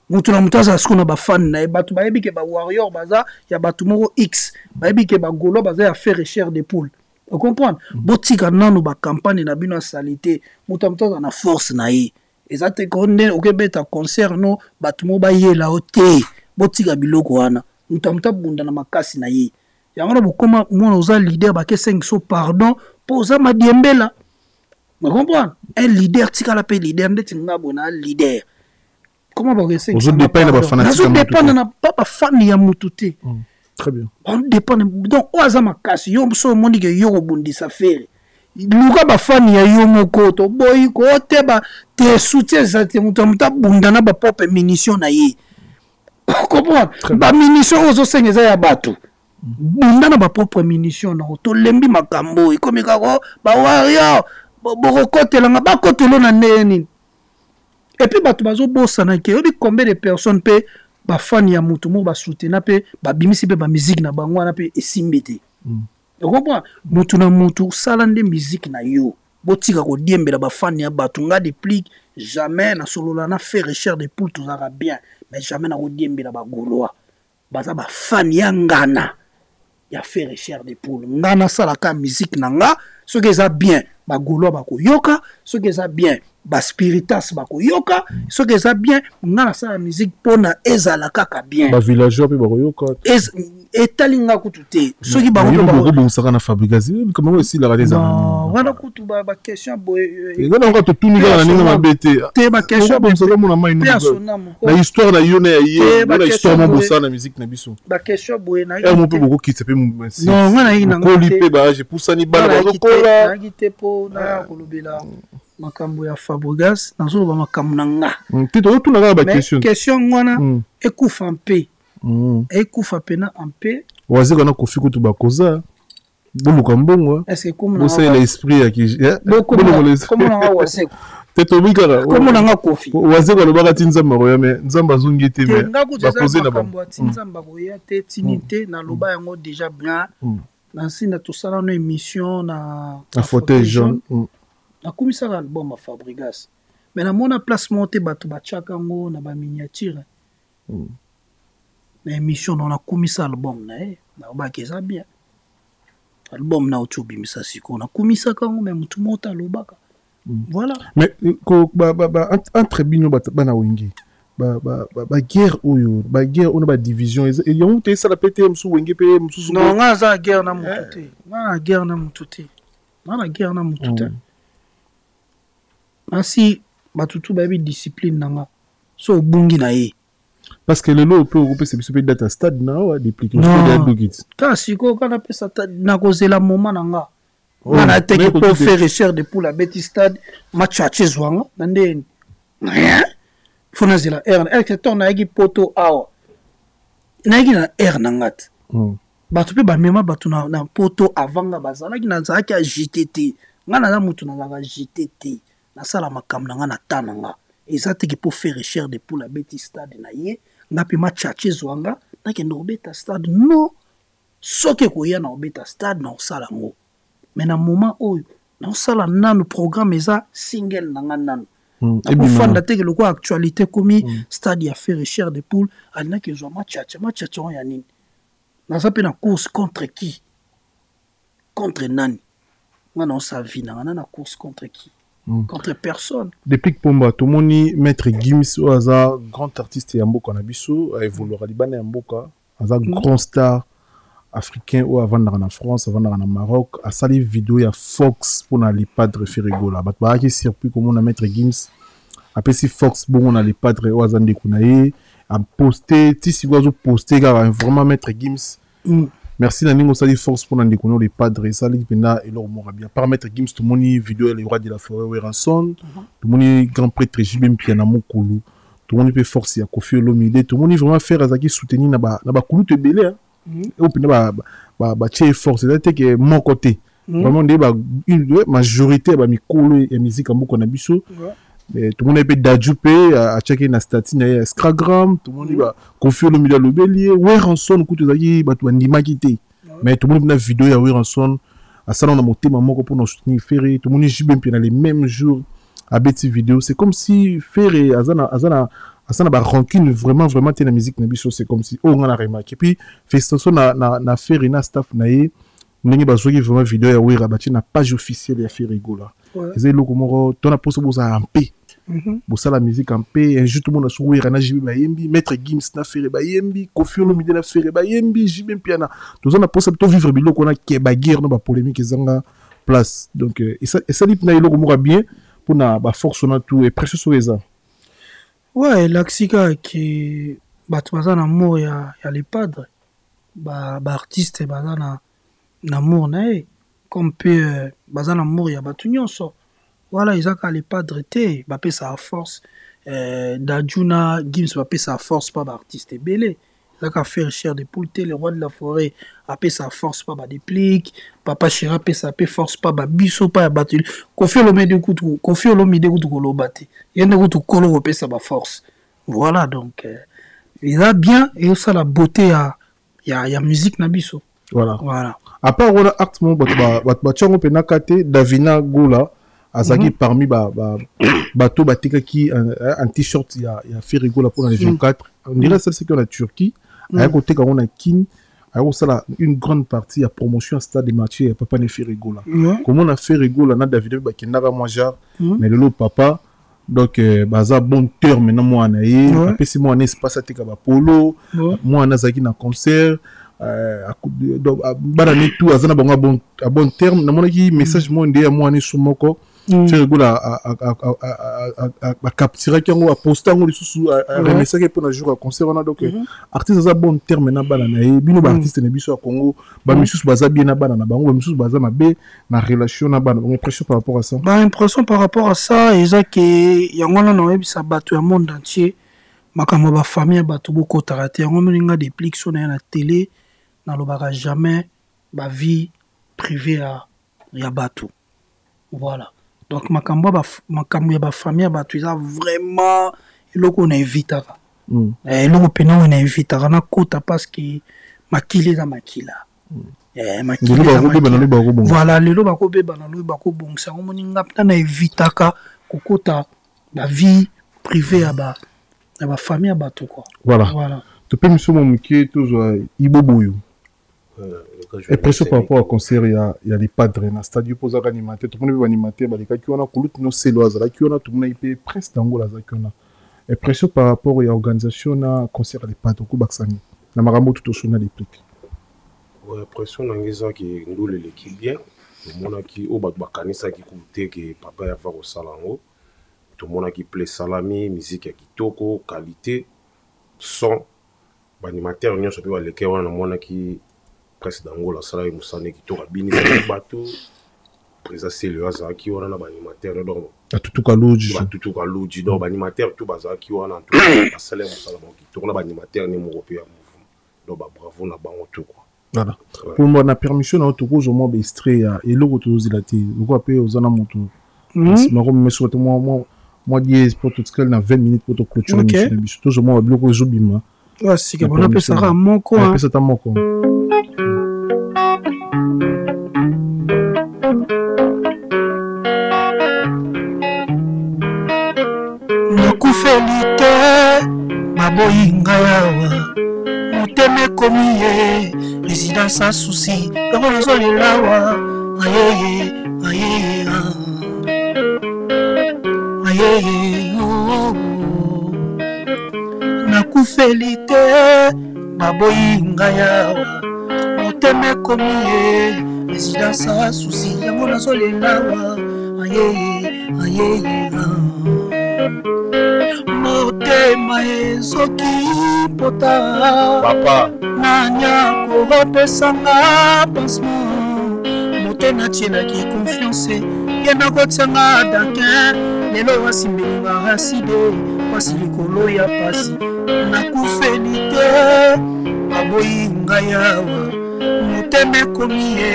Mutu na mutaza skona ba fan na batu ba yebike ba warrior baza ya batu moko X. Ba yebike ba golo baza ya faire cher des poules. Vous comprenez? Botika nanu ba campagne na bino salité. Mutu mutaza na force na ye. Ezate konde okebeta concert no batu mo ba yela ote. Botika biloko wana. Mutu bunda na makasi na ye. Yango na bokoma mwana oza leader ba ke 5 pardon pour za madiembela. Vous comprenez? Un leader tika la pe leader ndeti ngabo na leader. Comment va rester? Vous dépendez de fanatique. Vous dépendez na papa fan ya mututé. Très bien. On dépend donc oza makasi yo so moni ke yo bundisa fere. Luka ba fan ya yo moko to boy ko te ba te soutien za te muta bunda na ba pop munition na ye. Comprendre? Ba munition ozo sengeza ya batu. Bunda na ba propre munition na to lembi makambo ikomi kako ba warrior bo kotelanga ba kotelo na neni. Et puis batu bazo bossa na ke obi combien de personnes pe ba fan ya mutu mo ba soutenir pe ba bimisi pe ba musique na bango na pe esimbete. Tu comprends? Mutu na mutu salande musique na yo. Botika ko diembela ba fan ya batu nga déplique jamais na solo na faire cher de pour tout ça bien mais jamais na ko diembela ba goloa. Baza ba fan ya ngana. Ya faire cher de poules. Ngana salaka musique nanga, ce que ça bien, ba golo ba ko yoka, ce que ça bien, ba spiritas ba ko yoka, ce que ça bien, ngana sala musique pona ezala kaka bien. Ba villageois pe ba ko yoka. Etalinga kututé. Ce qui ba ko ba saka na fabrication, comment aussi la radio ça. Wana kutu ba question boy. Et ngana ko to tuninga na ninga mabete. Te ba question ba saka mona mai no. La histoire na yone ye, la histoire mo bossa na musique na biso. Ba question boy na. E mo pe beaucoup qui se pe non ngana ina ko lipe ba je poussa ni bana ba ko la. Na gitepo na kolobela. Makambo ya Fabregas nazo ba makambo nanga. Tito tu na ba question. Question ngwana ekufa mpe. Ekufa pena mpe. Wazi kana kofi kutu bakoza. Boluka mbongo. Est-ce que comme c'est l'esprit ya ki. Comment na wazi. Teto bikara. Comment na kofi. Wazi kana ba katinza maroya me nzamba zungi te me. Ba poser na ba. Nzamba roya te tinite na loba yango déjà bien. Na sina to sala no émission na fauteuil jaune. Na komisaka album à Fabregas. mais na mona place monte bato bachaka ngo na ba miniature na émission on a komisa album na na ba keza bien album na otubi misasiko na komisa kango mais mutu mota lobaka voilà mais ko entre bino bana wengi ba guerre oyo ba guerre on ba division et yon te ça la pété msu wenge pe msu non nga za guerre na mututé na guerre na mututé na guerre na mututé ainsi batutu ba bi discipline nanga so bungi na ye parce que le lot peut regrouper c'est peut data stade na depuis que je dogit ka siko kana pesa na kozela moment nanga na teke pour faire cher de pour la Betty Stade match à Chezwanga nande rien fona zela r que ton na egi poto awa na egi na r nangat batu pe ba mema batu na poto avanga bazala ki na zaki a JTT ngana na mutu na zaka JTT na sala makam na ngana tananga eza teke pour faire cher de pour la Betty Stade na ye ngapi match à Chezwanga na ke ndo beta stade non soke ko ya na beta stade na sala ngo mais na moment oyo na sala nanu programme eza single nanga nanu na fanda teke loko actualité komi stade ya faire cher de poule alina ke zo match ya nini na zape na course contre qui contre nani ngana on sa vie na course contre qui contre personne depuis que Pomba tout moni maître Gims au hasard grand artiste ya mboka na biso a évolué libana ya mboka hasard grand star africain ou avant dans la France avant dans le Maroc a sali vidéo ya Fox pour na les padres Ferrigo là bat ba ki circuit comme on a maître Gims après si Fox bon on a les padres au hasard de kunaye a posté ti si gozo posté ga vraiment maître Gims merci na ningo sali Fox pour na ndekuno les padres sali pena et leur mora bien paramètre Gims tout moni vidéo les rois de la forêt Weranson tout moni grand prêtre Jibem Piana Mokolo tout moni peut force ya Koffi Olomide tout moni vraiment faire azaki soutenir na ba kulu te belé au pina ba tché force c'est que mon côté vraiment une majorité ba mikolo et musique en beaucoup na biso mais tout le monde peut d'ajouper à checker na statut na Instagram tout le monde va Koffi Olomide le bélier Weranson kutu zaki ba to ndima kité mais tout le monde na vidéo ya Weranson à ça on a monté maman pour nous soutenir Ferré tout le monde juste bien puis dans les mêmes jours à bêti vidéo c'est comme si Ferré azana ba rancune vraiment t'es la musique na biso c'est comme si on a remarqué puis félicitations na Ferré na staff na ye ndenge bazwaki vraiment vidéo ya Wera bati na page officielle ya Ferrigo là c'est le komoro ton a posé boza en paix bossa la musique en paix un jour tout le monde sur Wera na jibi ba yembi maître Gims na Ferré ba yembi Koffi Olomide na Ferré ba yembi jibi piana tous on a posé to vivre biloko na ke ba guerre no ba polémique ezanga place donc et ça dit na iloko mora bien pour na ba force na tout et précieux sur ça. Ouais, l'axika qui bato baza na amour ya les padres ba artiste baza na amour na comme peu baza na amour ya bato nyonso voilà izaka les padres te ba pesa à force Dajuna Gims ba pesa à force pas ba artiste belé izaka faire cher de poule le roi de la forêt a pesa à force pas ba déplique papa Chira pesa pe force pas ba biso pas battu Koffi Olomide kutu kolobate yende kutu kolo pesa ba force voilà donc il a bien et ça la beauté ya musique na biso voilà à part on a acte mon ba tchongo pena kate Davina Gola azaki parmi bato batika qui un t-shirt ya Ferrigo là pour les 24 on dirait ça c'est que la Turquie à côté quand on a kin alors ça une grande partie à promotion stade de match et papa ne Ferrigo là comment on a Ferrigo là na David ba kinara moja mais le papa donc baza bon terme maintenant moi na ye après c'est moi un espace à tika ba polo moi na zaki na concert barane tout azana bon terme na monaki message moi ndé moi ne sumoko Ferrigo là a capturer kango a poster ngo lisusu a remessager pour un jour à concert on a donc artiste za bon terme na bana na ye bino ba artiste na biso à Congo ba misusu baza bien na bana na bango ba misusu baza mabe na relation na bana on impression par rapport à ça impression par rapport à ça eza que yango na webisa bato ya monde entier makambo ba famille bato boko tarate yango meninga des plics sur na télé na lobaka jamais ba vie privée ya bato voilà donc makambo ya ba famille bato eza vraiment eloko na invitaka eloko pena on invitaka na kota parce que makili eza makila voilà lelo bakobeba na loyi bakobongisa ngo moninga pena na invitaka kokota la vie privée à ba famille à bateau quoi. Voilà. Tu peux me dire mon qui toujours Iboboyo. Et presque par rapport au concert, il y a les padres dans le stade pour animateur. Tout le monde veut animateur, les gars qui ont coulu nos séloises, là qui ont tout le monde peut presque d'Angola qui ont. Et presque par rapport à l'organisation na concert les padres ko baksani. Na marambo tout au chona les pliques. Ouais, pression n'angeza qui nous l'équipe bien. Tout le monde qui au bakanisa qui coûtait que papa ya faire au salango. Tout le monde qui plaît salami, musique qui toko, qualité, son. Animateur n'y a pas les qui on a monde qui presque d'Angola sala musane qui toka bini bateau. Présa c'est le hasard qui on a animateur donc. Tout kalouji. Tout kalouji donc animateur tout bazar qui on a tout salaire musala qui tourne animateur ni européen. Donc bravo na bango tout quoi. Voilà. Pour moi na permission na tout cause moi extrait et le retour zilati. Vous appelez aux ana moto. Mais surtout moi dis pour tout ce qu'elle na 20 minutes pour te clôturer l'émission. Toujours moi bloquer Zobima. Ouais, c'est que on appelle ça Ramoko. On appelle ça Tamoko. Nakufelite baboyinga yawa moteme komiye résidence à souci yango nazolelawa ayeye nakufelite baboyinga yawa moteme komiye résidence à souci yango nazolelawa ayeye motema ezoki pota papa nanya kopesanga pansement motema tielaki confiance ye nakotianga dakin lelo wasimbelinga aside pasi likolo ya pasi nakufeli te baboyinga yawa motema ekomi ye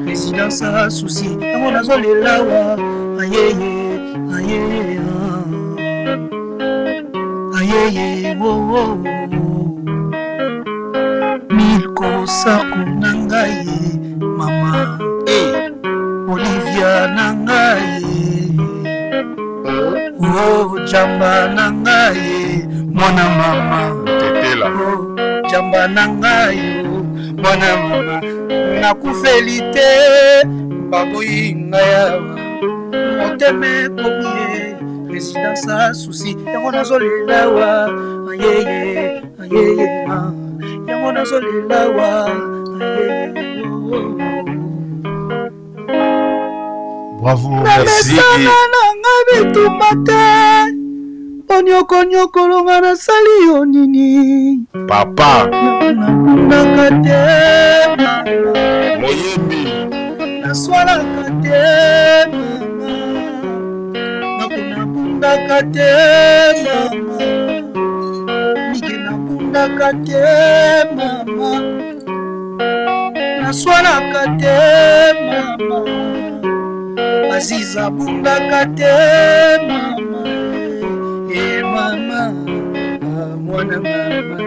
résidence a souci yango nazolelawa ayeye milko sako na ngai mama Olivia na ngai jamba na ngai mwana mama tetela jamba na ngai mwana mama nakufeli te baboyinga yawa moteme komie résidence à souci yango nazolelawa ayeye yango nazolelawa bravo merci nanga bitumba te onyokonyokolo nasali yo nini papa nabundaka te moyembi naswalaka te nabundaka te mama mike nabundaka te mama naswalaka te mama aziza bundaka te mama mama mwana mama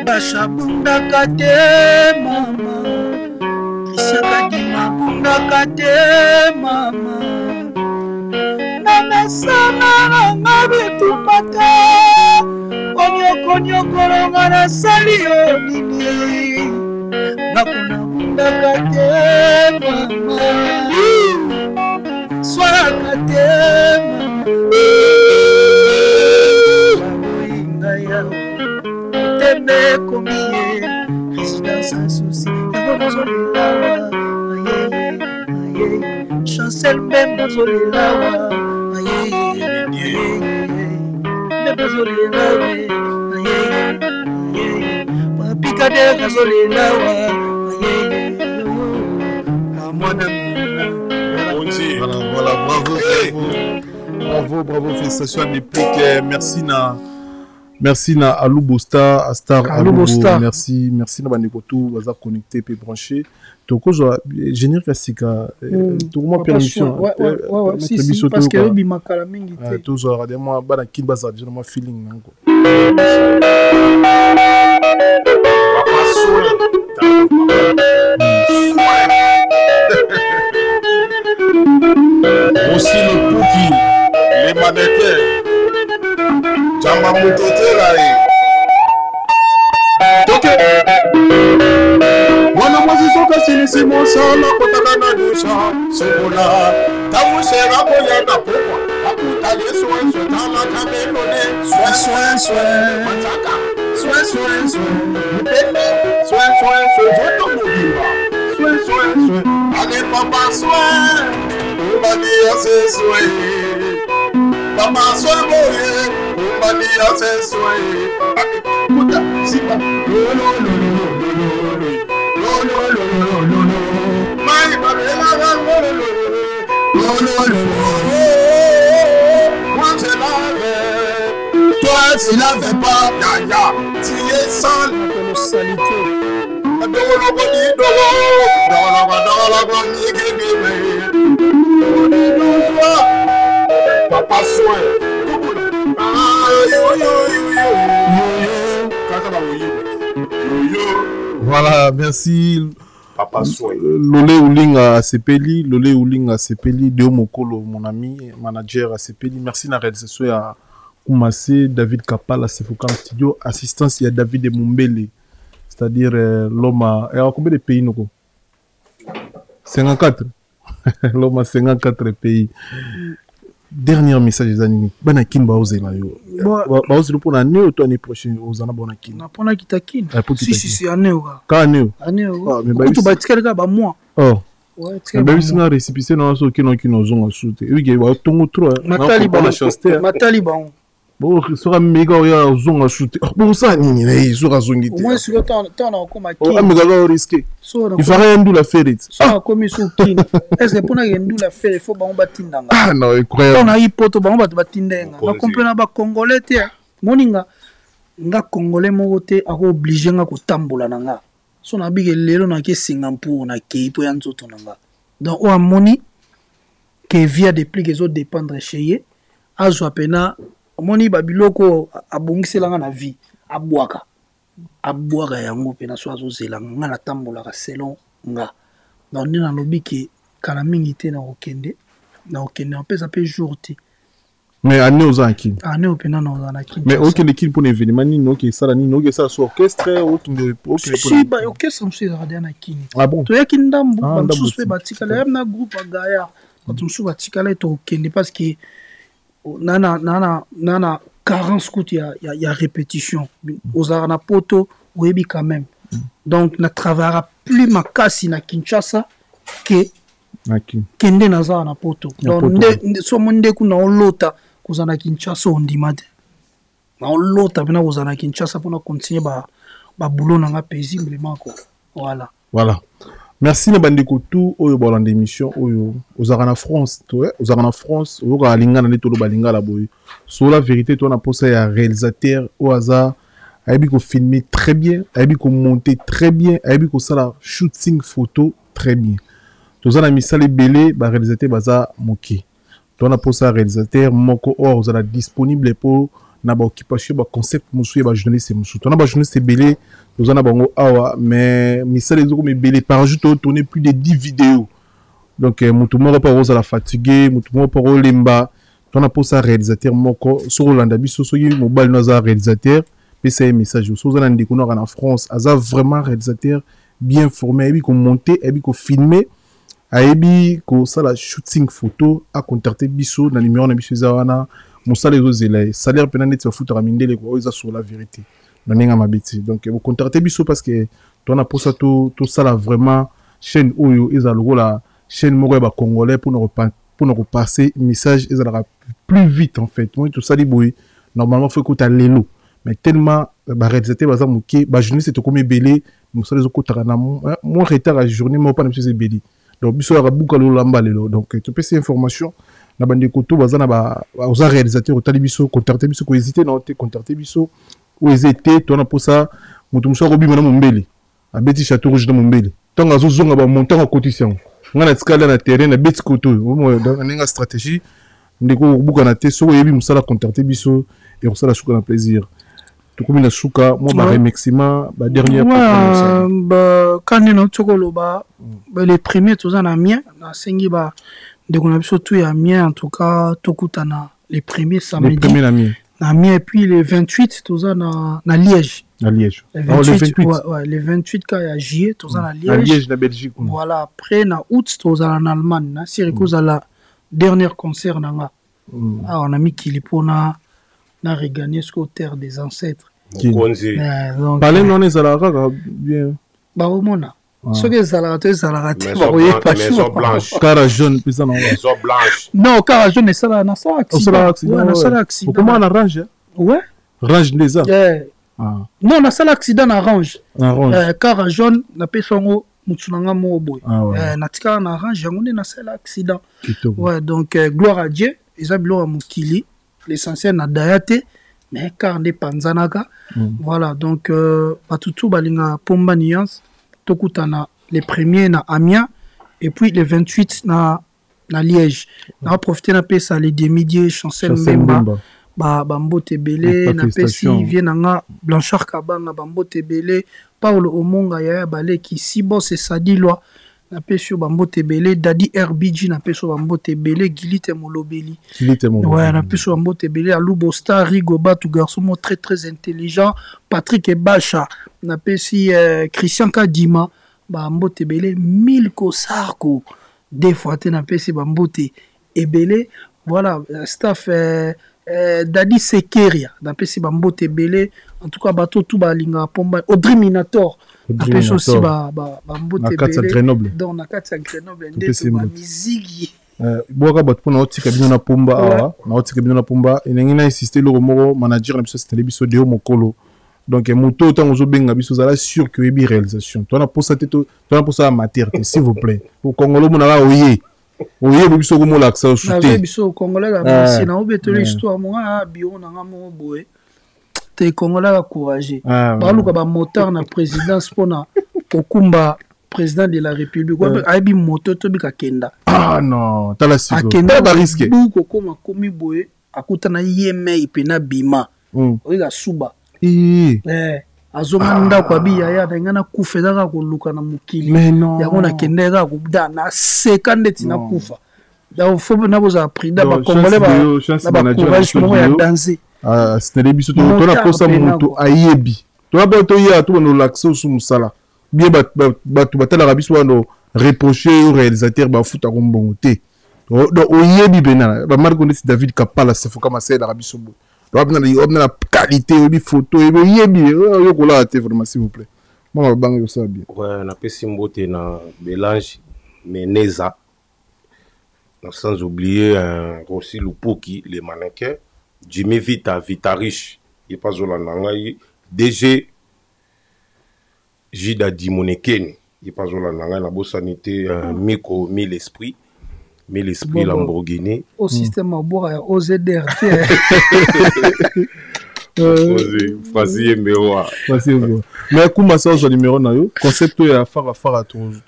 basha bundaka te mama krisiaka dima bundaka te mama namesana nanga bitumba te konyokonyokolonga nasali yo nini nakona bundaka te mama swalaka te baboyinga yawo tembe komiye résidence à souci yango nazolelawa ayeye chancel mbe nazolelawa ayeye mbe nazolelawa ayeye papikade nazolelawa ayeye amwana voilà bravo félicitations à Néplique merci na Alou Bosta à Star Alou Bosta merci na banikoto baza connecté pe branché toko zo générique asika tout moi permission ouais si parce que bi makala mingi te tout zo regarder moi bana kin baza déjà moi feeling nango papa aussi le Pouki Maneke Jamba Mutote là. Ok. Mwana mwazi soka sinisi mosala kotaka na dusha Sokola Tamushera koyaka pokwa Akutale soin soin tala kamelone Soin soin soin Mataka Soin soin soin Mupende Soin soin soin Joto mubimba Soin soin soin Allez papa soin Umania se soin Papa soin boye Umania se soin Kuta Sipa Moi je l'avais, toi tu l'avais pas, Yaya, tu es sale, la salité. Papa soin. Voilà, merci. Papa soin. Lolé Ouling à Sepeli, Lolé Ouling à Sepeli, Deo Mokolo, mon ami, manager à Sepeli. Merci na réalisation à Koumassé, David Kapal à Sefokan Studio, assistance il y a David Mumbele, c'est-à-dire l'homme à... Et à combien de pays nous? 54. L'homme à 54 pays. Dernier message des animés. Banakin Baoze là yo. Baoze pour l'année ou l'année prochaine aux Anabanakin. Na pona kitakin. Si année ou ka année. Année ou. Mais tu bâtis quelque ba moi. Oh. Ouais, tu vas bien récipicé dans ce qui nous ont ajouté. Oui, il y a ton trop. Matali ba la chance. Matali ba. Bon, sera méga ya zone ajouté. Bon ça ni il sera zone. Au moins sur temps on comme qui. Ah méga risqué. Il faut rien d'où la faire. Ça comme sur kin. Est-ce que pour na rien d'où la faire il faut ba on batinda. Ah non, incroyable. On a hypoto ba on batinda. Na comprendre ba congolais te. Moninga nga congolais mo te ako obligé nga ko tambola nanga. So na bige lelo na ke Singapour na ke po ya nzoto nanga. Donc o amoni que via des plis que autres dépendre chez ye. Azwa pena moni babiloko abongiselanga na vie abwaka yango pena so azozelanga nga na tambolaka selon nga donc nde nalobi ke kala mingi te na okende apesa mpe jour te mais ane oza na kini ane opena na oza na kini mais okende kini mpona événement nini okesala nini okesala so orchestre si orchestre mosusu ezaka deya na kini toyaki ndambu bamosusu mpe batikala yam na groupe agaya bato mosusu batikala ete okende parce que nana carence coûte ya répétition ozala na poto oyebi quand même donc na travaillera plus makasi na Kinshasa ke nde nazala na poto donc somo ndeku na olota kozala na Kinshasa ondima te na olota mpena kozala na Kinshasa mpona continue baboulot nanga paisiblement ko voilà. Merci na bandeko tout oyo bolanda émission oyo ozaka na France ozaka na France oyo ka linga na letolo balinga la boy sur la vérité toi na posa ya réalisateur au hasard ayebi ko filmer très bien ayebi ko monter très bien ayebi ko sala shooting photo très bien tozana misala belé ba réalisateur baza moké toi na posa réalisateur moko or ozala disponible pour na ba occupation ba concept musu ba journaliste musu toi na ba journaliste belé tozana bango awa mais misala ezoko me belé par jour to tourner plus de 10 vidéos donc mutu moko pa ozala fatigué mutu moko pa olemba toi na posa réalisateur moko sur Rolanda biso so yi mobile na za réalisateur pe c'est message so ozana ndeko na en France aza vraiment réalisateur bien formé ebi ko monter ebi ko filmer ayebi ko sala shooting photo a contacter biso na numéro na biso zawana mosala ezozela salaire pena net va foutre mindele ko oza sur la vérité na ninga mabiti donc vous contacter biso parce que toi na posa tout ça vraiment chaîne oyo eza lokola chaîne moko ba congolais pour nous repasser message ezala plus vite en fait moi tout ça dit boy normalement faut que tu lelo mais tellement ba réalisateur baza moké ba journée c'est comme belé mosala ezokotaka na moi retard à journée moi pas monsieur belé donc biso ya buka lo lamba lelo donc tu peux ces informations na bande koto bazana ba oza réalisateur otali biso contacter biso ko hésiter na te contacter biso ou hésiter to na posa mutu muso ko bima na mombele abeti château rouge na mombele tonga zo zonga ba montant en cotisation ngana tikala na terrain na beti koto donc nga stratégie ndeko buka na te so yebi musala contacter biso et on sala suka na plaisir to komi na suka moi ba remerciement ba dernière ba kanino tokolo ba les premiers tous en amien na sengi ba ndeko na biso tu ya mien en tout cas tokutana les premiers samedis. Les premiers Namiens. Et puis les 28, tout ça dans Liège. À Liège. Les 28, ouais, les 28 quand il y a juillet, tout ça dans Liège. À Liège, la Belgique. Voilà, après, dans août, tout ça en Allemagne. C'est la dernière concert. On a mis Kilipona, on a regagné ce terre des ancêtres. Parlez non les Alara, bien. Bah, au moins, ce que les Alara, maison blanche. Cara jaune, puis ça non. Maison blanche. Non, cara jaune, c'est ça là, dans ça accident. Ouais, dans ça accident. Comment on arrange? Ouais. Range les arbres. Non, dans ça l'accident, on arrange. Cara jaune, on appelle son Mutsunanga Moboy. Natika, on arrange, on est dans ça l'accident. Ouais, donc, gloire à Dieu, ils ont gloire à Mukili, l'essentiel n'a dayate. Mais car des panzanaga, voilà, donc Batutu Balinga Pomba Nuance, Tokutana, les premiers na Amiens, et puis les 28 na Liège. On a profité d'un peu ça, les demi-diés, Chancel Mbemba, Bambo Tebele, na Pessi, Vienanga, Blanchard Kabanga, Bambo Tebele, Paulo Omonga, Yaya Balé, qui si bon c'est Sadi Loi. Na pesio Bambo Tebele, Daddy RBG na pesio Bambo Tebele, Gilite Molobeli. Ouais, na pesio Bambo Tebele, Alou Bosta, Rigoba, tout garçon très très intelligent, Patrick Ebacha, na pesi Christian Kadima, Bambo Tebele, Milko Sarko, des fois na pesi Bambo Tebele, voilà, staff Daddy Sekeria, na pesi Bambo Tebele, en tout cas bateau tout balinga pomba, Audrey Minator. Après aussi na kati ya Grenoble. Donc na kati ya Grenoble ndeto ba miziki. Boka bat pona otika bino na pomba awa, na otika bino na pomba enengi na insister le moko manager na biso c'était biso Deo Mokolo. Donc moto tant ozo benga biso zala sûr que ebi réalisation. Toi na posa teto, toi na posa maternité s'il vous plaît. Au Congolo mona la oye. Oye biso ko mola aksa souté. Na biso Congolais la merci na obeto l'histoire moi bio na ngamo boye. T'es Congolais encouragé. Baluka ba moteur na présidence pona Okumba président de la République. Aibi moto to bika kenda. Ah non, t'as la cible. T'as pas risqué. Buko koma komi boye akuta na yeme ipena bima. Oiga suba. Azomanda kwa bi ya ngana kufeza ka koluka na mukili. Yango na kendeka kuda na sekande tina kufa. Da faut na boza prida ba Congolais ba courage mo ya danser. C'était biso to na posa moto ayebi to na ba to ya to no l'accès sous musala bien batu batala rabiso wana reprocher au réalisateur ba futa kombongo te donc oyebi bena ba marque on dit David Kapala c'est faut commencer la rabiso bo donc on a la qualité obi photo oyebi yo ko la te vraiment s'il vous plaît moi ba bango ça bien ouais na pesi mbote na Belange Meneza sans oublier aussi Lupoki les mannequins Jimmy Vita Riche, il passe au Lanangaï. DG Jida Dimonekeni, il passe au Lanangaï. La bonne sanité, Miko, Mille Esprits Lamborghini. Au système à boire, au ZRT. Frasier Meroa. Mais comment ça, au numéro na yo? Concept ya fara tous.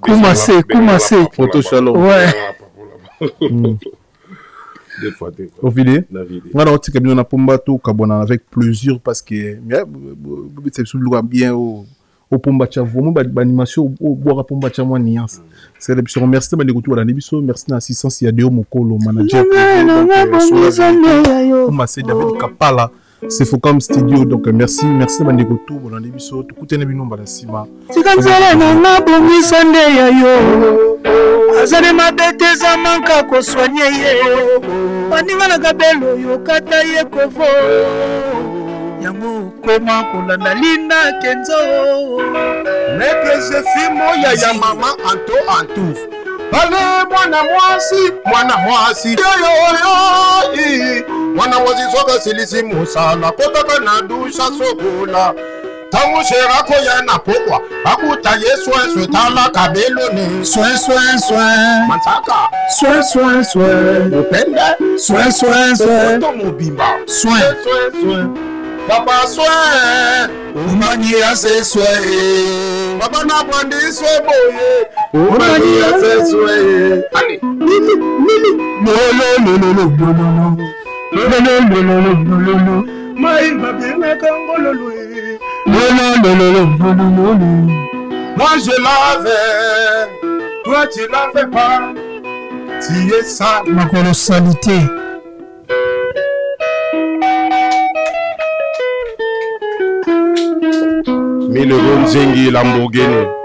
Comment c'est? Photo chalon. Ouais. Au vidéo, on a aussi bien na pomba to kabona avec plaisir parce que c'est absolument bien au pomba cha vraiment animation au boire pomba cha moi nuance. C'est le plus merci de l'écoute la nebiso merci na assistance ya Deo Mokolo manager comme c'est David Kapala c'est Focam Studio donc merci de l'écoute la nebiso tout côté nebino balasima. Tikanzala na bomi sande ya yo. Azale mabete za manka ko soigner ye. Baninga na kabelo yo kata ye kovo. Yango koma kolanda linda kenzo. Maître Zefimo ya mama antouf. Ale mwana mwasi yo mwana mwasi soka silisi musala kotaka na dusha sokola. Tangu shera ko ya na pokwa akuta yesu eswe tala kabelo ni soin mataka soin upende soin to mobimba soin papa soin umani ase soin papa na bandi soin boye umani ase soin ali no mai babina kangololo. Moi je l'avais, toi tu l'avais pas. Tu es sale. Ma colossalité. 1000 euros Nzengi Lamborghini.